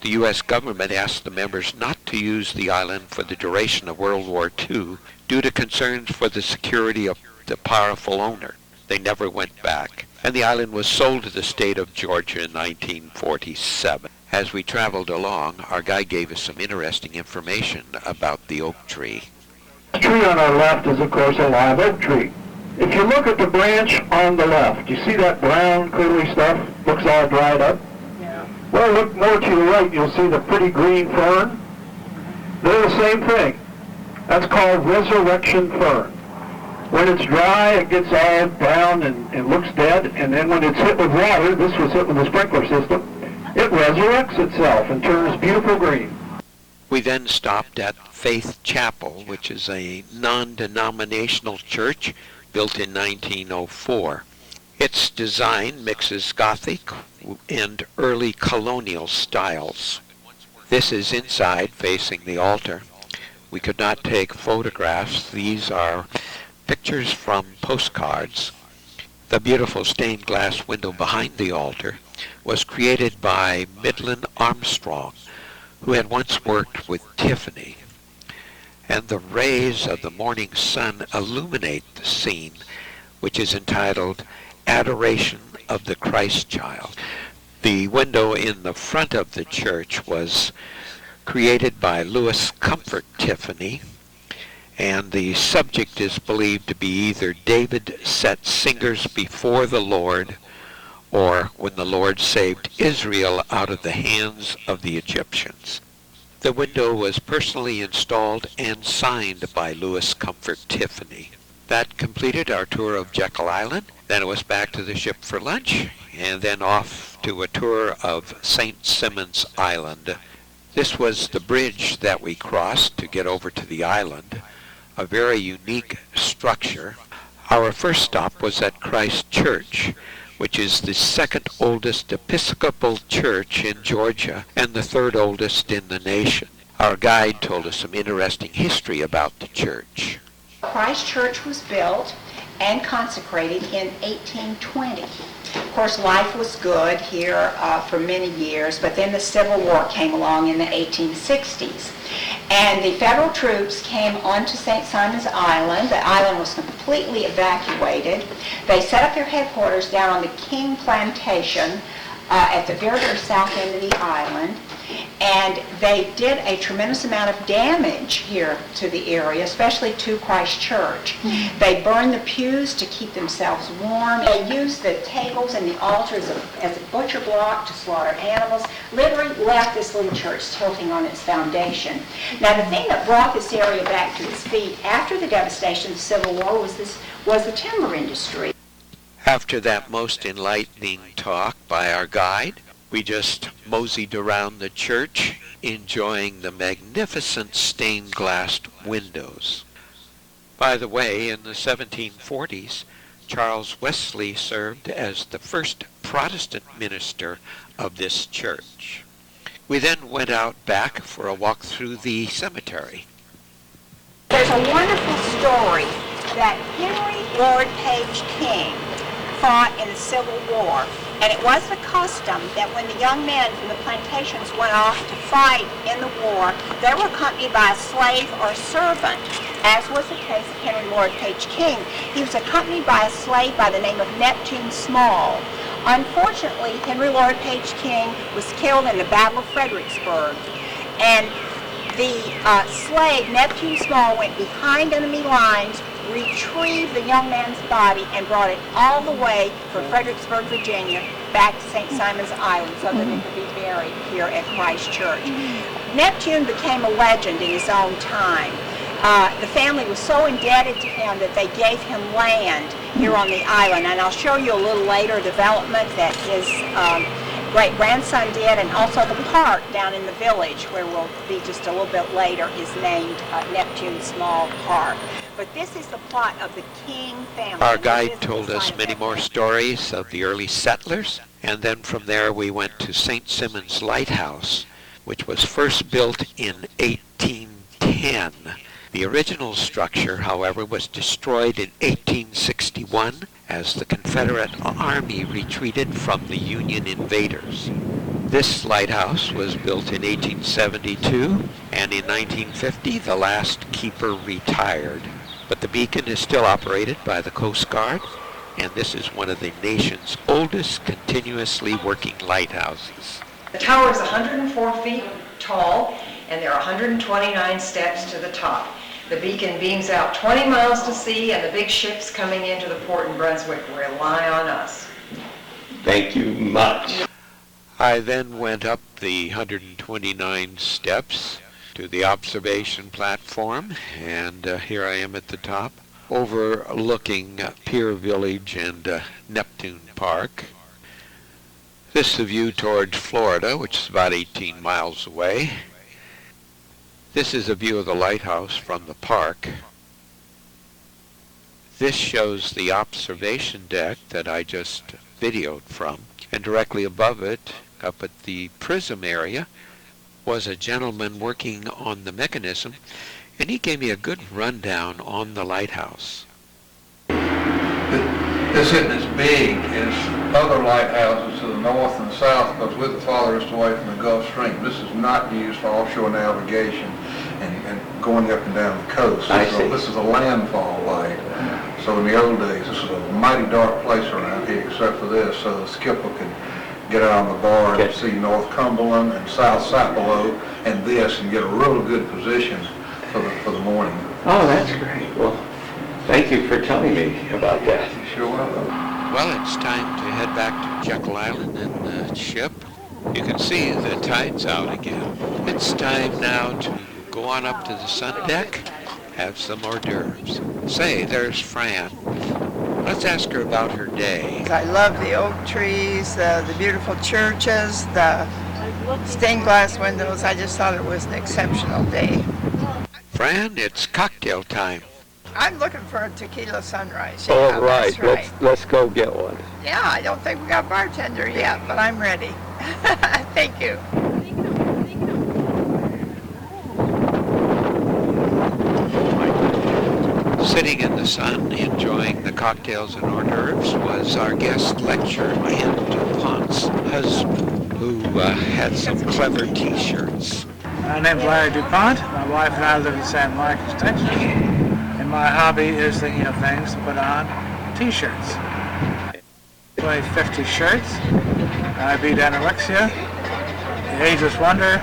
the U.S. government asked the members not to use the island for the duration of World War II due to concerns for the security of the powerful owner. They never went back, and the island was sold to the state of Georgia in 1947. As we traveled along, our guide gave us some interesting information about the oak tree. The tree on our left is, of course, a live oak tree. If you look at the branch on the left, you see that brown, curly stuff? Looks all dried up? Yeah. Well, look more to your right, you'll see the pretty green fern. They're the same thing. That's called resurrection fern. When it's dry, it gets all down and looks dead, and then when it's hit with water, this was hit with a sprinkler system, it resurrects itself and turns beautiful green. We then stopped at Faith Chapel, which is a non-denominational church built in 1904. Its design mixes Gothic and early colonial styles. This is inside, facing the altar. We could not take photographs. These are pictures from postcards. The beautiful stained glass window behind the altar was created by Midland Armstrong, who had once worked with Tiffany. And the rays of the morning sun illuminate the scene, which is entitled Adoration of the Christ Child. The window in the front of the church was created by Louis Comfort Tiffany, and the subject is believed to be either David set singers before the Lord, or when the Lord saved Israel out of the hands of the Egyptians. The window was personally installed and signed by Louis Comfort Tiffany. That completed our tour of Jekyll Island. Then it was back to the ship for lunch, and then off to a tour of St. Simons Island. This was the bridge that we crossed to get over to the island, a very unique structure. Our first stop was at Christ Church, which is the second oldest Episcopal church in Georgia and the third oldest in the nation. Our guide told us some interesting history about the church. Christ Church was built and consecrated in 1820. Of course, life was good here for many years, but then the Civil War came along in the 1860s. And the federal troops came onto St. Simon's Island. The island was completely evacuated. They set up their headquarters down on the King Plantation at the very, very south end of the island. And they did a tremendous amount of damage here to the area, especially to Christ Church. They burned the pews to keep themselves warm. They used the tables and the altars as a butcher block to slaughter animals. Literally left this little church tilting on its foundation. Now, the thing that brought this area back to its feet after the devastation of the Civil War was the timber industry. After that most enlightening talk by our guide, we just moseyed around the church, enjoying the magnificent stained glass windows. By the way, in the 1740s, Charles Wesley served as the first Protestant minister of this church. We then went out back for a walk through the cemetery. There's a wonderful story that Henry Lord Page King fought in the Civil War. And it was the custom that when the young men from the plantations went off to fight in the war, they were accompanied by a slave or a servant, as was the case of Henry Lord Page King. He was accompanied by a slave by the name of Neptune Small. Unfortunately, Henry Lord Page King was killed in the Battle of Fredericksburg. And the slave, Neptune Small, went behind enemy lines, retrieved the young man's body, and brought it all the way from Fredericksburg, Virginia, back to St. Simon's Island so that it could be buried here at Christ Church. Neptune became a legend in his own time. The family was so indebted to him that they gave him land here on the island, and I'll show you a little later development that his great-grandson did, and also the park down in the village, where we'll be just a little bit later, is named Neptune Small Park. But this is the plot of the King family. Our This guide is the told us site of many that more place. stories of the early settlers, and then from there we went to St. Simon's Lighthouse, which was first built in 1810. The original structure, however, was destroyed in 1861 as the Confederate Army retreated from the Union invaders. This lighthouse was built in 1872, and in 1950 the last keeper retired. But the beacon is still operated by the Coast Guard, and this is one of the nation's oldest continuously working lighthouses. The tower is 104 feet tall, and there are 129 steps to the top. The beacon beams out 20 miles to sea, and the big ships coming into the port in Brunswick rely on us. Thank you much. I then went up the 129 steps to the observation platform, and here I am at the top, overlooking Pier Village and Neptune Park. This is the view towards Florida, which is about 18 miles away. This is a view of the lighthouse from the park. This shows the observation deck that I just videoed from, and directly above it, up at the prism area, was a gentleman working on the mechanism, and he gave me a good rundown on the lighthouse. This isn't as big as other lighthouses to the north and south because we're the farthest away from the Gulf Stream. This is not used for offshore navigation and going up and down the coast. This is a landfall light. So in the old days, this was a mighty dark place around here except for this, so the skipper could get out on the bar and see North Cumberland and South Sapelo and this and get a real good position for the morning. Oh, that's great. Well, thank you for telling me about that. Sure. Well, it's time to head back to Jekyll Island in the ship. You can see the tide's out again. It's time now to go on up to the sun deck, have some hors d'oeuvres. Say, there's Fran. Let's ask her about her day. I love the oak trees, the beautiful churches, the stained glass windows. I just thought it was an exceptional day. Fran, it's cocktail time. I'm looking for a tequila sunrise. All Yeah, right, that's right. let's go get one. Yeah, I don't think we got a bartender yet, but I'm ready. Thank you. Sitting in the sun, enjoying the cocktails and hors d'oeuvres, was our guest lecturer, Ann DuPont's husband, who had some clever T-shirts. My name's Larry DuPont. My wife and I live in San Marcos, Texas. And my hobby is thinking of things to put on T-shirts. 50 shirts. I beat anorexia, the ageless wonder.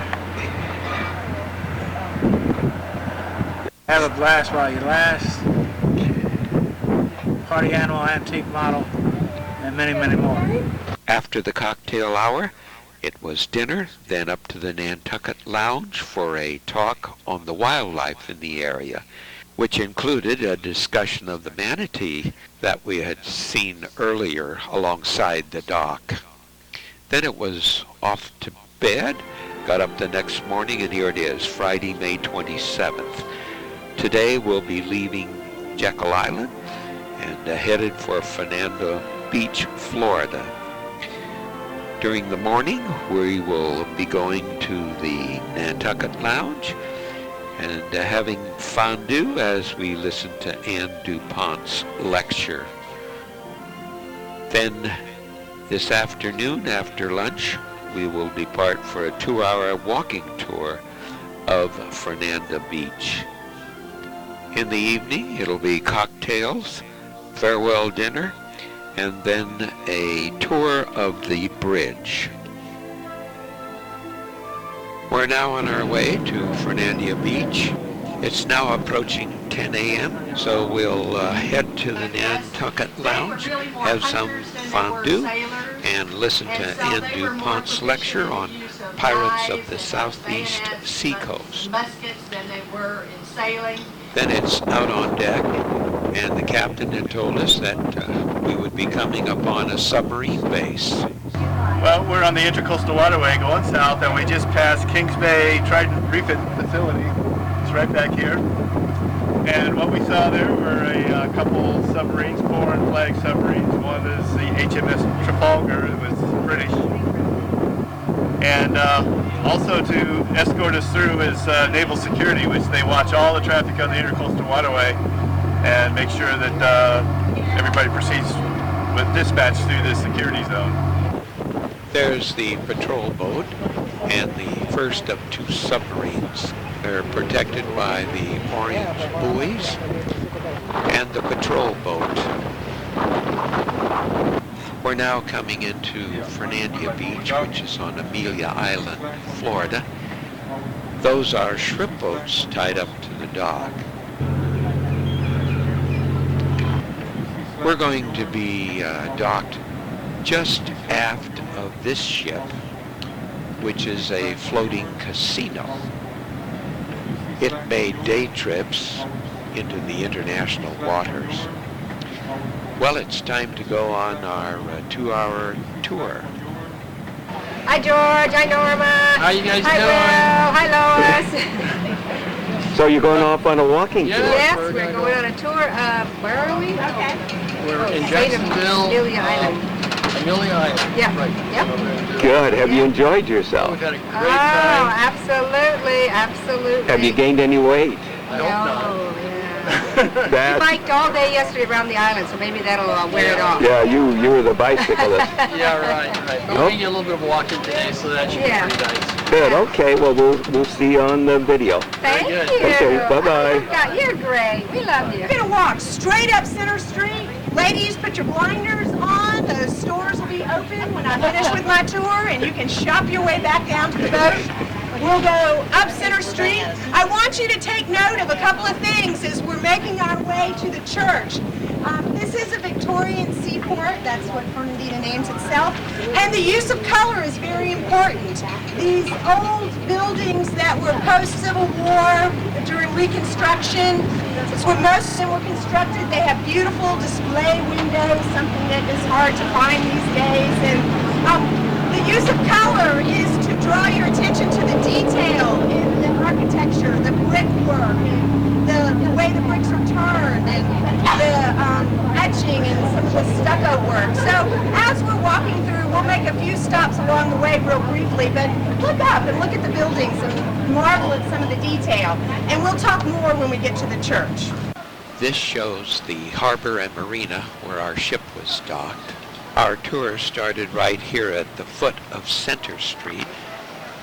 Have a blast while you last. Party animal, antique model, and many, many more. After the cocktail hour, it was dinner, then up to the Nantucket Lounge for a talk on the wildlife in the area, which included a discussion of the manatee that we had seen earlier alongside the dock. Then it was off to bed, got up the next morning, and here it is, Friday, May 27th. Today we'll be leaving Jekyll Island and headed for Fernando Beach, Florida. During the morning, we will be going to the Nantucket Lounge and having fondue as we listen to Ann DuPont's lecture. Then this afternoon, after lunch, we will depart for a 2-hour walking tour of Fernando Beach. In the evening, it'll be cocktails, farewell dinner, and then a tour of the bridge. We're now on our way to Fernando Beach. It's now approaching 10 a.m., so we'll head to the Nantucket Lounge, have some fondue, and listen to Ann DuPont's lecture on Pirates of the Southeast Seacoast. Then it's out on deck, and the captain had told us that we would be coming upon a submarine base. Well, we're on the Intercoastal Waterway going south, and we just passed Kings Bay Trident Refit Facility. It's right back here. And what we saw there were a couple submarines, foreign flag submarines. One is the HMS Trafalgar, it was British. And also to escort us through is naval security, which they watch all the traffic on the Intercoastal Waterway and make sure that everybody proceeds with dispatch through the security zone. There's the patrol boat and the first of two submarines. They're protected by the orange buoys and the patrol boat. We're now coming into Fernandina Beach, which is on Amelia Island, Florida. Those are shrimp boats tied up to the dock. We're going to be docked just aft of this ship, which is a floating casino. It made day trips into the international waters. Well, it's time to go on our 2-hour tour. Hi, George. Hi, Norma. How you guys Hi, doing? Will. Hi, Lois. So you're going off on a walking tour? Yes, we're going on a tour. Where are we? Okay. We're in Jacksonville, Amelia Island. Amelia Island. Yeah. Right. Yep. Good. Have you enjoyed yourself? We've had a great Oh, time. absolutely, absolutely. Have you gained any weight? I hope not. We That, biked all day yesterday around the island, so maybe that'll wear it off. yeah, you were the bicyclist. Yeah, right. But Nope. we get a little bit of walking today, so that should be pretty nice. Good. Okay. Well, we'll see you on the video. Thank good. you. Okay. Bye-bye. God, you're great. We love you. We're gonna walk straight up Center Street. Ladies, put your blinders on. The stores will be open when I finish with my tour, and you can shop your way back down to the boat. We'll go up Center Street. I want you to take note of a couple of things as we're making our way to the church. This is a Victorian seaport. That's what Fernandina names itself. And the use of color is very important. These old buildings that were post-Civil War, during Reconstruction, it's where most of them were constructed. They have beautiful display windows, something that is hard to find these days. And the use of color is to draw your attention to the detail in the architecture, the brickwork, and the way the bricks are turned, and the etching and some of the stucco work. So as we're walking through, we'll make a few stops along the way real briefly, but look up and look at the buildings and marvel at some of the detail. And we'll talk more when we get to the church. This shows the harbor and marina where our ship was docked. Our tour started right here at the foot of Center Street,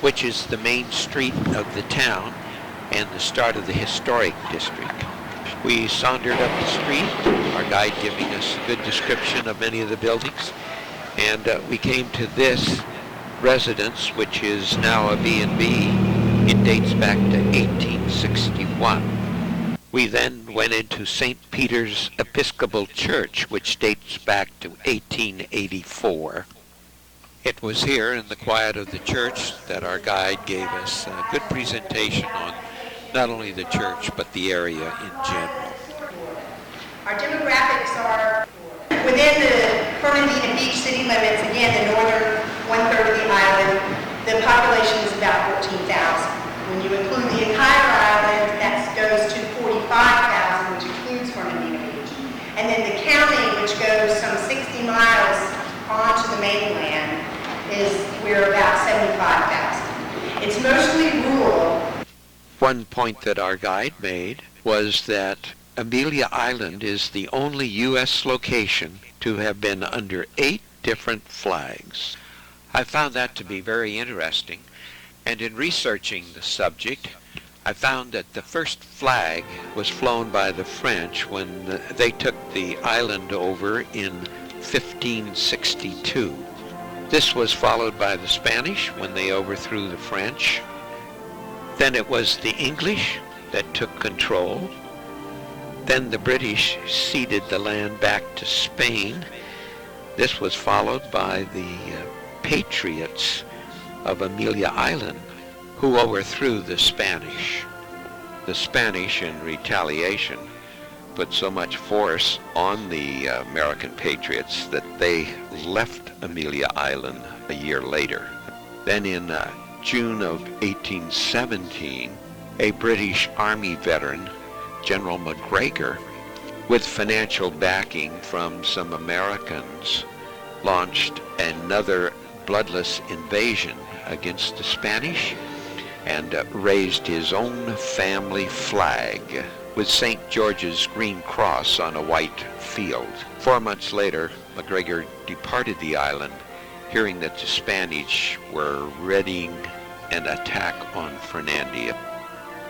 which is the main street of the town and the start of the historic district. We sauntered up the street, our guide giving us a good description of many of the buildings, and we came to this residence, which is now a B&B. It dates back to 1861. We then went into St. Peter's Episcopal Church, which dates back to 1884. It was here in the quiet of the church that our guide gave us a good presentation on not only the church, but the area in general. Our demographics are within the Fernandina Beach city limits, again, the northern one-third of the island. The population is about 14,000. When you include the entire island, that goes to 45,000, which includes Fernandina Beach. And then the county, which goes some 60 miles onto the mainland, we're about 75,000. It's mostly rural. One point that our guide made was that Amelia Island is the only U.S. location to have been under 8 different flags. I found that to be very interesting, and in researching the subject, I found that the first flag was flown by the French when they took the island over in 1562. This was followed by the Spanish when they overthrew the French. Then it was the English that took control. Then the British ceded the land back to Spain. This was followed by the Patriots of Amelia Island, who overthrew the Spanish. The Spanish, in retaliation, put so much force on the American Patriots that they left Amelia Island a year later. Then in June of 1817, a British Army veteran General McGregor, with financial backing from some Americans, launched another bloodless invasion against the Spanish and raised his own family flag with St. George's green cross on a white field. 4 months later, McGregor departed the island, hearing that the Spanish were readying an attack on Fernandina.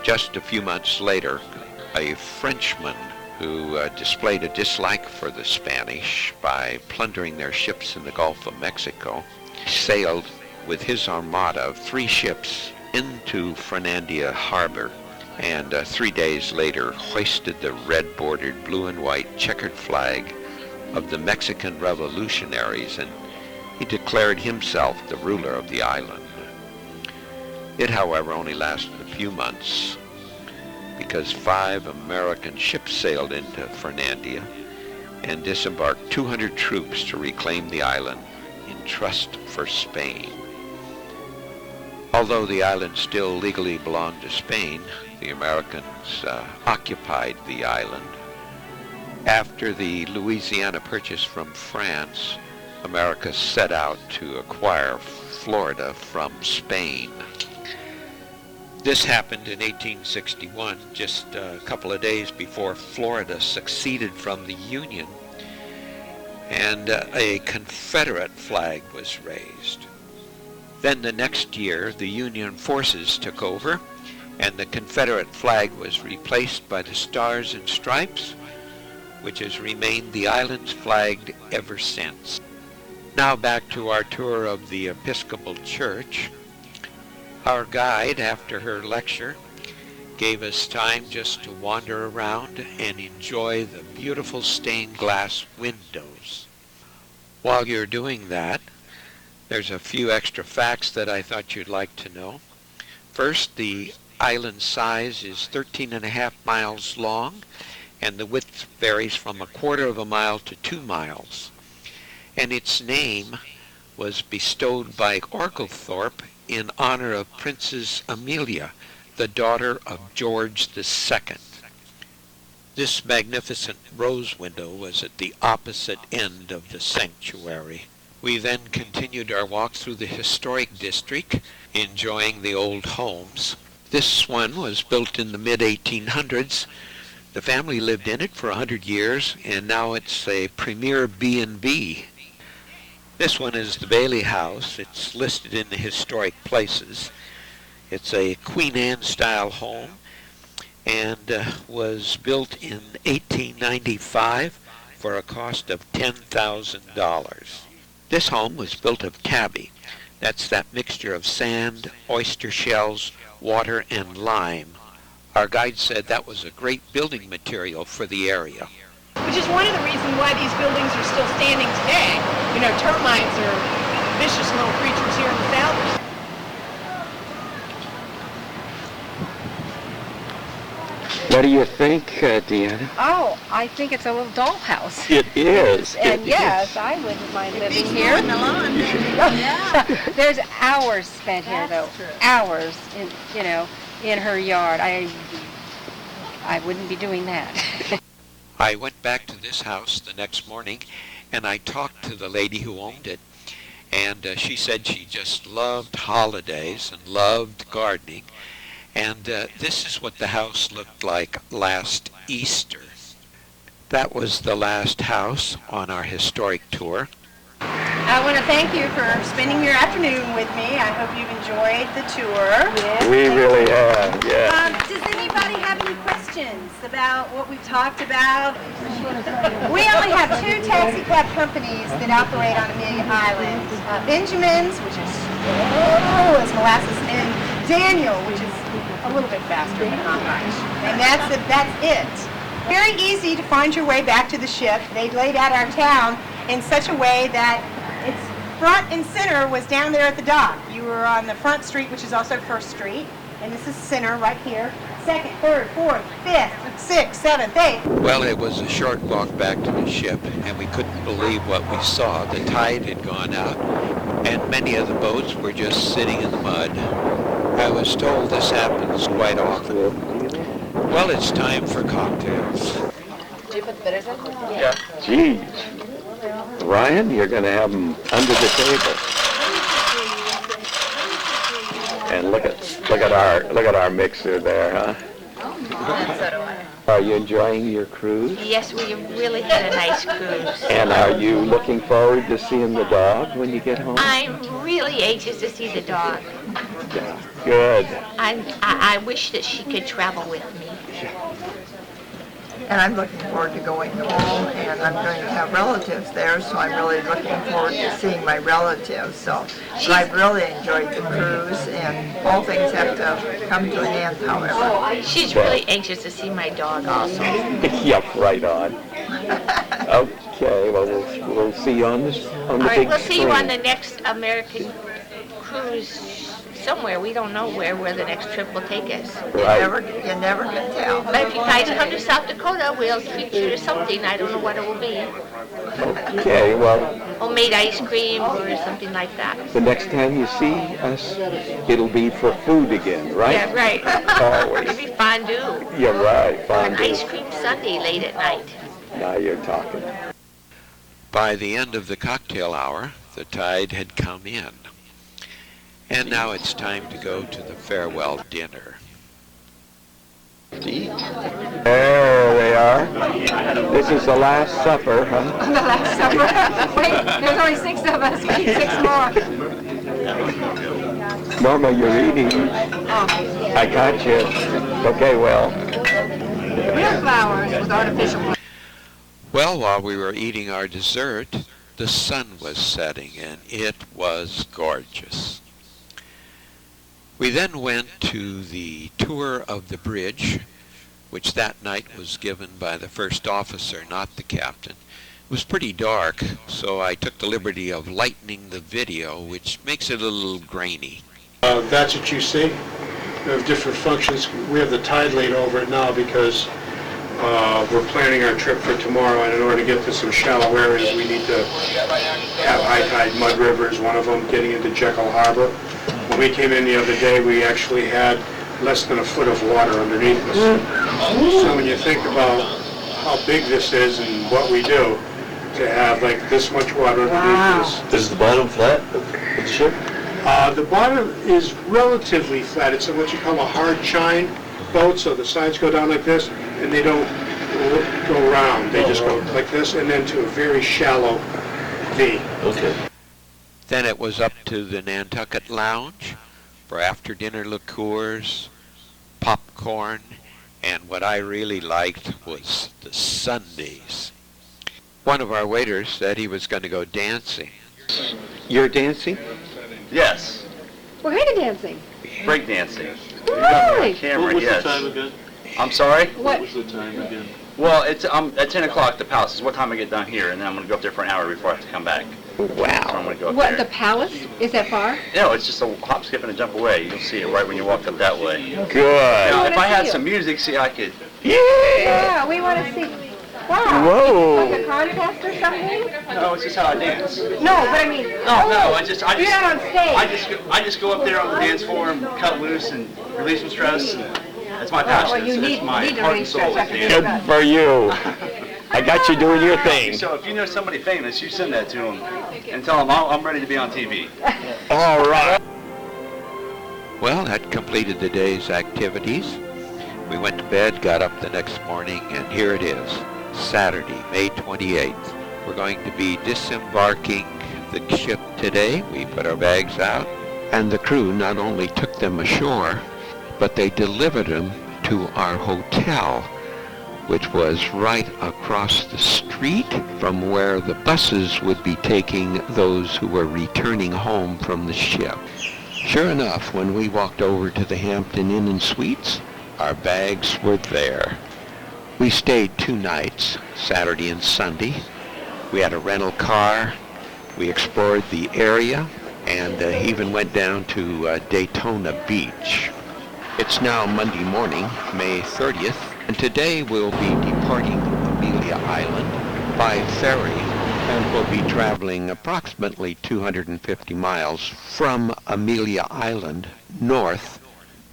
Just a few months later, a Frenchman who displayed a dislike for the Spanish by plundering their ships in the Gulf of Mexico, sailed with his armada of 3 ships into Fernandina harbor, and 3 days later hoisted the red-bordered blue and white checkered flag of the Mexican revolutionaries, and he declared himself the ruler of the island. It, however, only lasted a few months, because 5 American ships sailed into Fernandina and disembarked 200 troops to reclaim the island in trust for Spain. Although the island still legally belonged to Spain, the Americans occupied the island. After the Louisiana Purchase from France, America set out to acquire Florida from Spain. This happened in 1861, just a couple of days before Florida seceded from the Union, and a Confederate flag was raised. Then the next year, the Union forces took over, and the Confederate flag was replaced by the Stars and Stripes, which has remained the island's flag ever since. Now back to our tour of the Episcopal Church. Our guide, after her lecture, gave us time just to wander around and enjoy the beautiful stained glass windows. While you're doing that, there's a few extra facts that I thought you'd like to know. First, the island size is 13.5 miles long, and the width varies from 1/4 mile to 2 miles. And its name was bestowed by Oglethorpe in honor of Princess Amelia, the daughter of George II. This magnificent rose window was at the opposite end of the sanctuary. We then continued our walk through the historic district, enjoying the old homes. This one was built in the mid-1800s. The family lived in it for 100 years, and now it's a premier B&B. This one is the Bailey House. It's listed in the historic places. It's a Queen Anne style home and was built in 1895 for a cost of $10,000. This home was built of tabby. That's that mixture of sand, oyster shells, water, and lime. Our guide said that was a great building material for the area. Which is one of the reasons why these buildings are still standing today. You know, termites are vicious little creatures here in the South. What do you think, Deanna? Oh, I think it's a little dollhouse. It is. And it yes, is. I wouldn't mind living here. There's hours spent here, though. Hours in, in her yard. I wouldn't be doing that. I went back to this house the next morning, and I talked to the lady who owned it, and she said she just loved holidays and loved gardening, and this is what the house looked like last Easter. That was the last house on our historic tour. I want to thank you for spending your afternoon with me. I hope you've enjoyed the tour. We really have, yeah. Does anybody have any questions about what we've talked about? We only have 2 taxi cab companies that operate on Amelia Island. Benjamin's, which is slow as molasses, and Daniel, which is a little bit faster, but not much. And that's it. Very easy to find your way back to the ship. They laid out our town in such a way that its front and center was down there at the dock. You were on the front street, which is also First Street, and this is center right here. 2nd, 3rd, 4th, 5th, 6th, 7th, 8th. Well, it was a short walk back to the ship, and we couldn't believe what we saw. The tide had gone out, and many of the boats were just sitting in the mud. I was told this happens quite often. Well, it's time for cocktails. Did you put the bitters in? Yeah. Geez. Ryan, you're going to have them under the table. And look at our mixer there, huh? And so do I. Are you enjoying your cruise? Yes, we really had a nice cruise. And are you looking forward to seeing the dog when you get home? I'm really anxious to see the dog. Yeah. Good. I wish that she could travel with me. And I'm looking forward to going home, and I'm going to have relatives there, so I'm really looking forward to seeing my relatives. So, but I've really enjoyed the cruise, and all things have to come to an end, however. She's really anxious to see my dog also. Yep, right on. Okay, well, we'll see you on the All right, big we'll see you screen. on the next American cruise somewhere. We don't know where the next trip will take us. Right. You never can tell. But if you guys come to South Dakota, we'll treat you to something. I don't know what it will be. Okay, well, Homemade ice cream or something like that. the next time you see us, it'll be for food again, right? Yeah, right. Always. Maybe fondue. You're right, An fondue. ice cream sundae late at night. Now you're talking. By the end of the cocktail hour, the tide had come in. And now it's time to go to the farewell dinner. There they are. This is the Last Supper, huh? The Last Supper. Wait, there's only 6 of us. We need 6 more. Norma, you're eating. Oh. I got you. Okay, well. Real flowers with artificial flowers. Well, while we were eating our dessert, the sun was setting and it was gorgeous. We then went to the tour of the bridge, which that night was given by the first officer, not the captain. It was pretty dark, so I took the liberty of lightening the video, which makes it a little grainy. That's what you see. We have different functions. We have the tide laid over it now because we're planning our trip for tomorrow, and in order to get to some shallow areas, we need to have high tide. Mud River is one of them, getting into Jekyll Harbor. When we came in the other day, we actually had less than a foot of water underneath us. So when you think about how big this is and what we do, to have like this much water underneath us. Is the bottom flat of the ship? The bottom is relatively flat. It's what you call a hard chine boat, so the sides go down like this, and they don't go round. They just go like this, and then to a very shallow V. Okay. Then it was up to the Nantucket Lounge for after-dinner liqueurs, popcorn, and what I really liked was the sundaes. One of our waiters said he was going to go dancing. You're dancing? Yes. We're headed dancing. Break dancing. Really? Camera, What was yes. the time again? I'm sorry? What was the time again? Well, it's at 10 o'clock at the Palace. Is what time I get done here, and then I'm going to go up there for an hour before I have to come back. Wow. So I'm going to go up What, there. the palace? Is that far? No, it's just a hop, skip, and a jump away. You'll see it right when you walk up that way. Good. Now, I if wanna I had see some you. music, see, I could... Yeah, we want to see. Wow. Whoa. Like a contest or something? No, it's just how I dance. No, but I mean. No, I just You're not on stage. I just go up there on the dance floor and cut loose and release some stress. And that's my passion. Well, you it's need my to heart and release soul. stress. I is can dance. Good for you. I got you doing your thing. So if you know somebody famous, you send that to them and tell them I'm ready to be on TV. All right. Well, that completed the day's activities. We went to bed, got up the next morning, and here it is, Saturday, May 28th. We're going to be disembarking the ship today. We put our bags out, and the crew not only took them ashore, but they delivered them to our hotel, which was right across the street from where the buses would be taking those who were returning home from the ship. Sure enough, when we walked over to the Hampton Inn and Suites, our bags were there. We stayed 2 nights, Saturday and Sunday. We had a rental car. We explored the area and even went down to Daytona Beach. It's now Monday morning, May 30th, and today we'll be departing Amelia Island by ferry, and we'll be traveling approximately 250 miles from Amelia Island north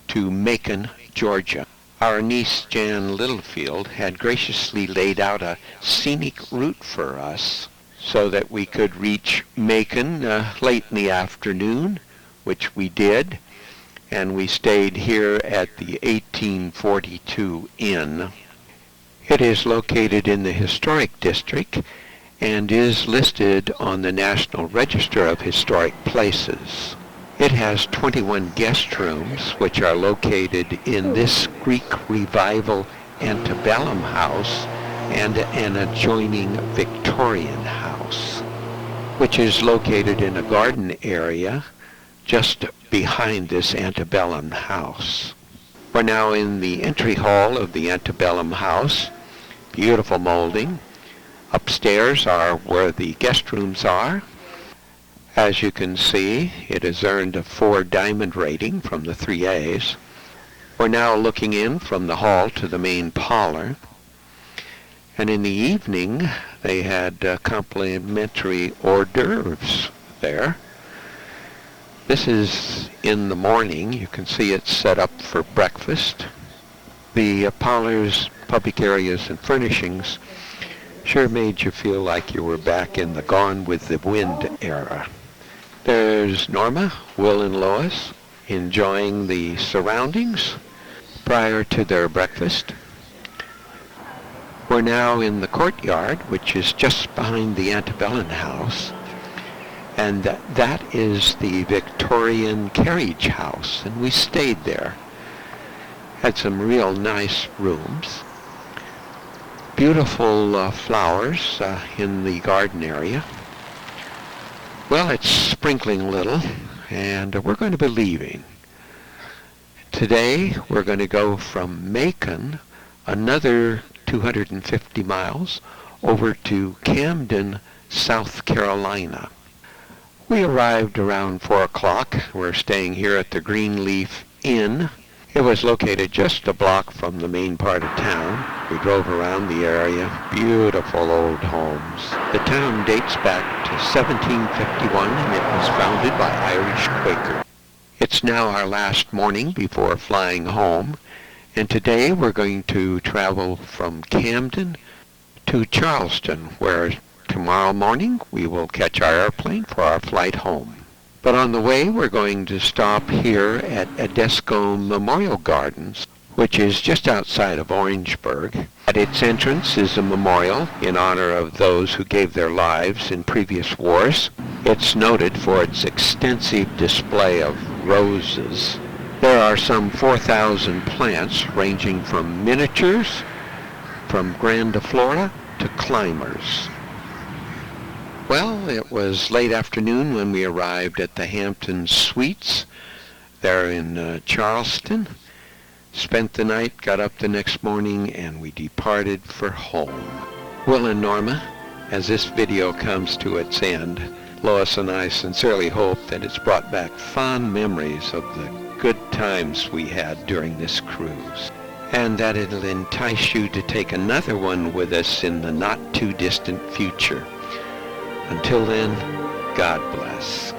to Macon, Georgia. Our niece Jan Littlefield had graciously laid out a scenic route for us so that we could reach Macon late in the afternoon, which we did, and we stayed here at the 1842 Inn. It is located in the Historic District and is listed on the National Register of Historic Places. It has 21 guest rooms, which are located in this Greek Revival Antebellum house and an adjoining Victorian house, which is located in a garden area just behind this Antebellum house. We're now in the entry hall of the Antebellum house. Beautiful molding. Upstairs are where the guest rooms are. As you can see, it has earned a 4 diamond rating from the 3As. We're now looking in from the hall to the main parlor. And in the evening, they had complimentary hors d'oeuvres there. This is in the morning. You can see it's set up for breakfast. The parlor's public areas and furnishings sure made you feel like you were back in the Gone with the Wind era. There's Norma, Will, and Lois enjoying the surroundings prior to their breakfast. We're now in the courtyard, which is just behind the Antebellum house, and that is the Victorian carriage house, and we stayed there. Had some real nice rooms. Beautiful flowers in the garden area. Well, it's sprinkling a little, and we're going to be leaving. Today, we're going to go from Macon, another 250 miles, over to Camden, South Carolina. We arrived around 4 o'clock. We're staying here at the Greenleaf Inn. It was located just a block from the main part of town. We drove around the area. Beautiful old homes. The town dates back to 1751, and it was founded by Irish Quakers. It's now our last morning before flying home, and today we're going to travel from Camden to Charleston, where tomorrow morning we will catch our airplane for our flight home. But on the way, we're going to stop here at Edesco Memorial Gardens, which is just outside of Orangeburg. At its entrance is a memorial in honor of those who gave their lives in previous wars. It's noted for its extensive display of roses. There are some 4,000 plants ranging from miniatures, from grandiflora to climbers. Well, it was late afternoon when we arrived at the Hampton Suites there in Charleston. Spent the night, got up the next morning, and we departed for home. Will and Norma, as this video comes to its end, Lois and I sincerely hope that it's brought back fond memories of the good times we had during this cruise, and that it'll entice you to take another one with us in the not-too-distant future. Until then, God bless.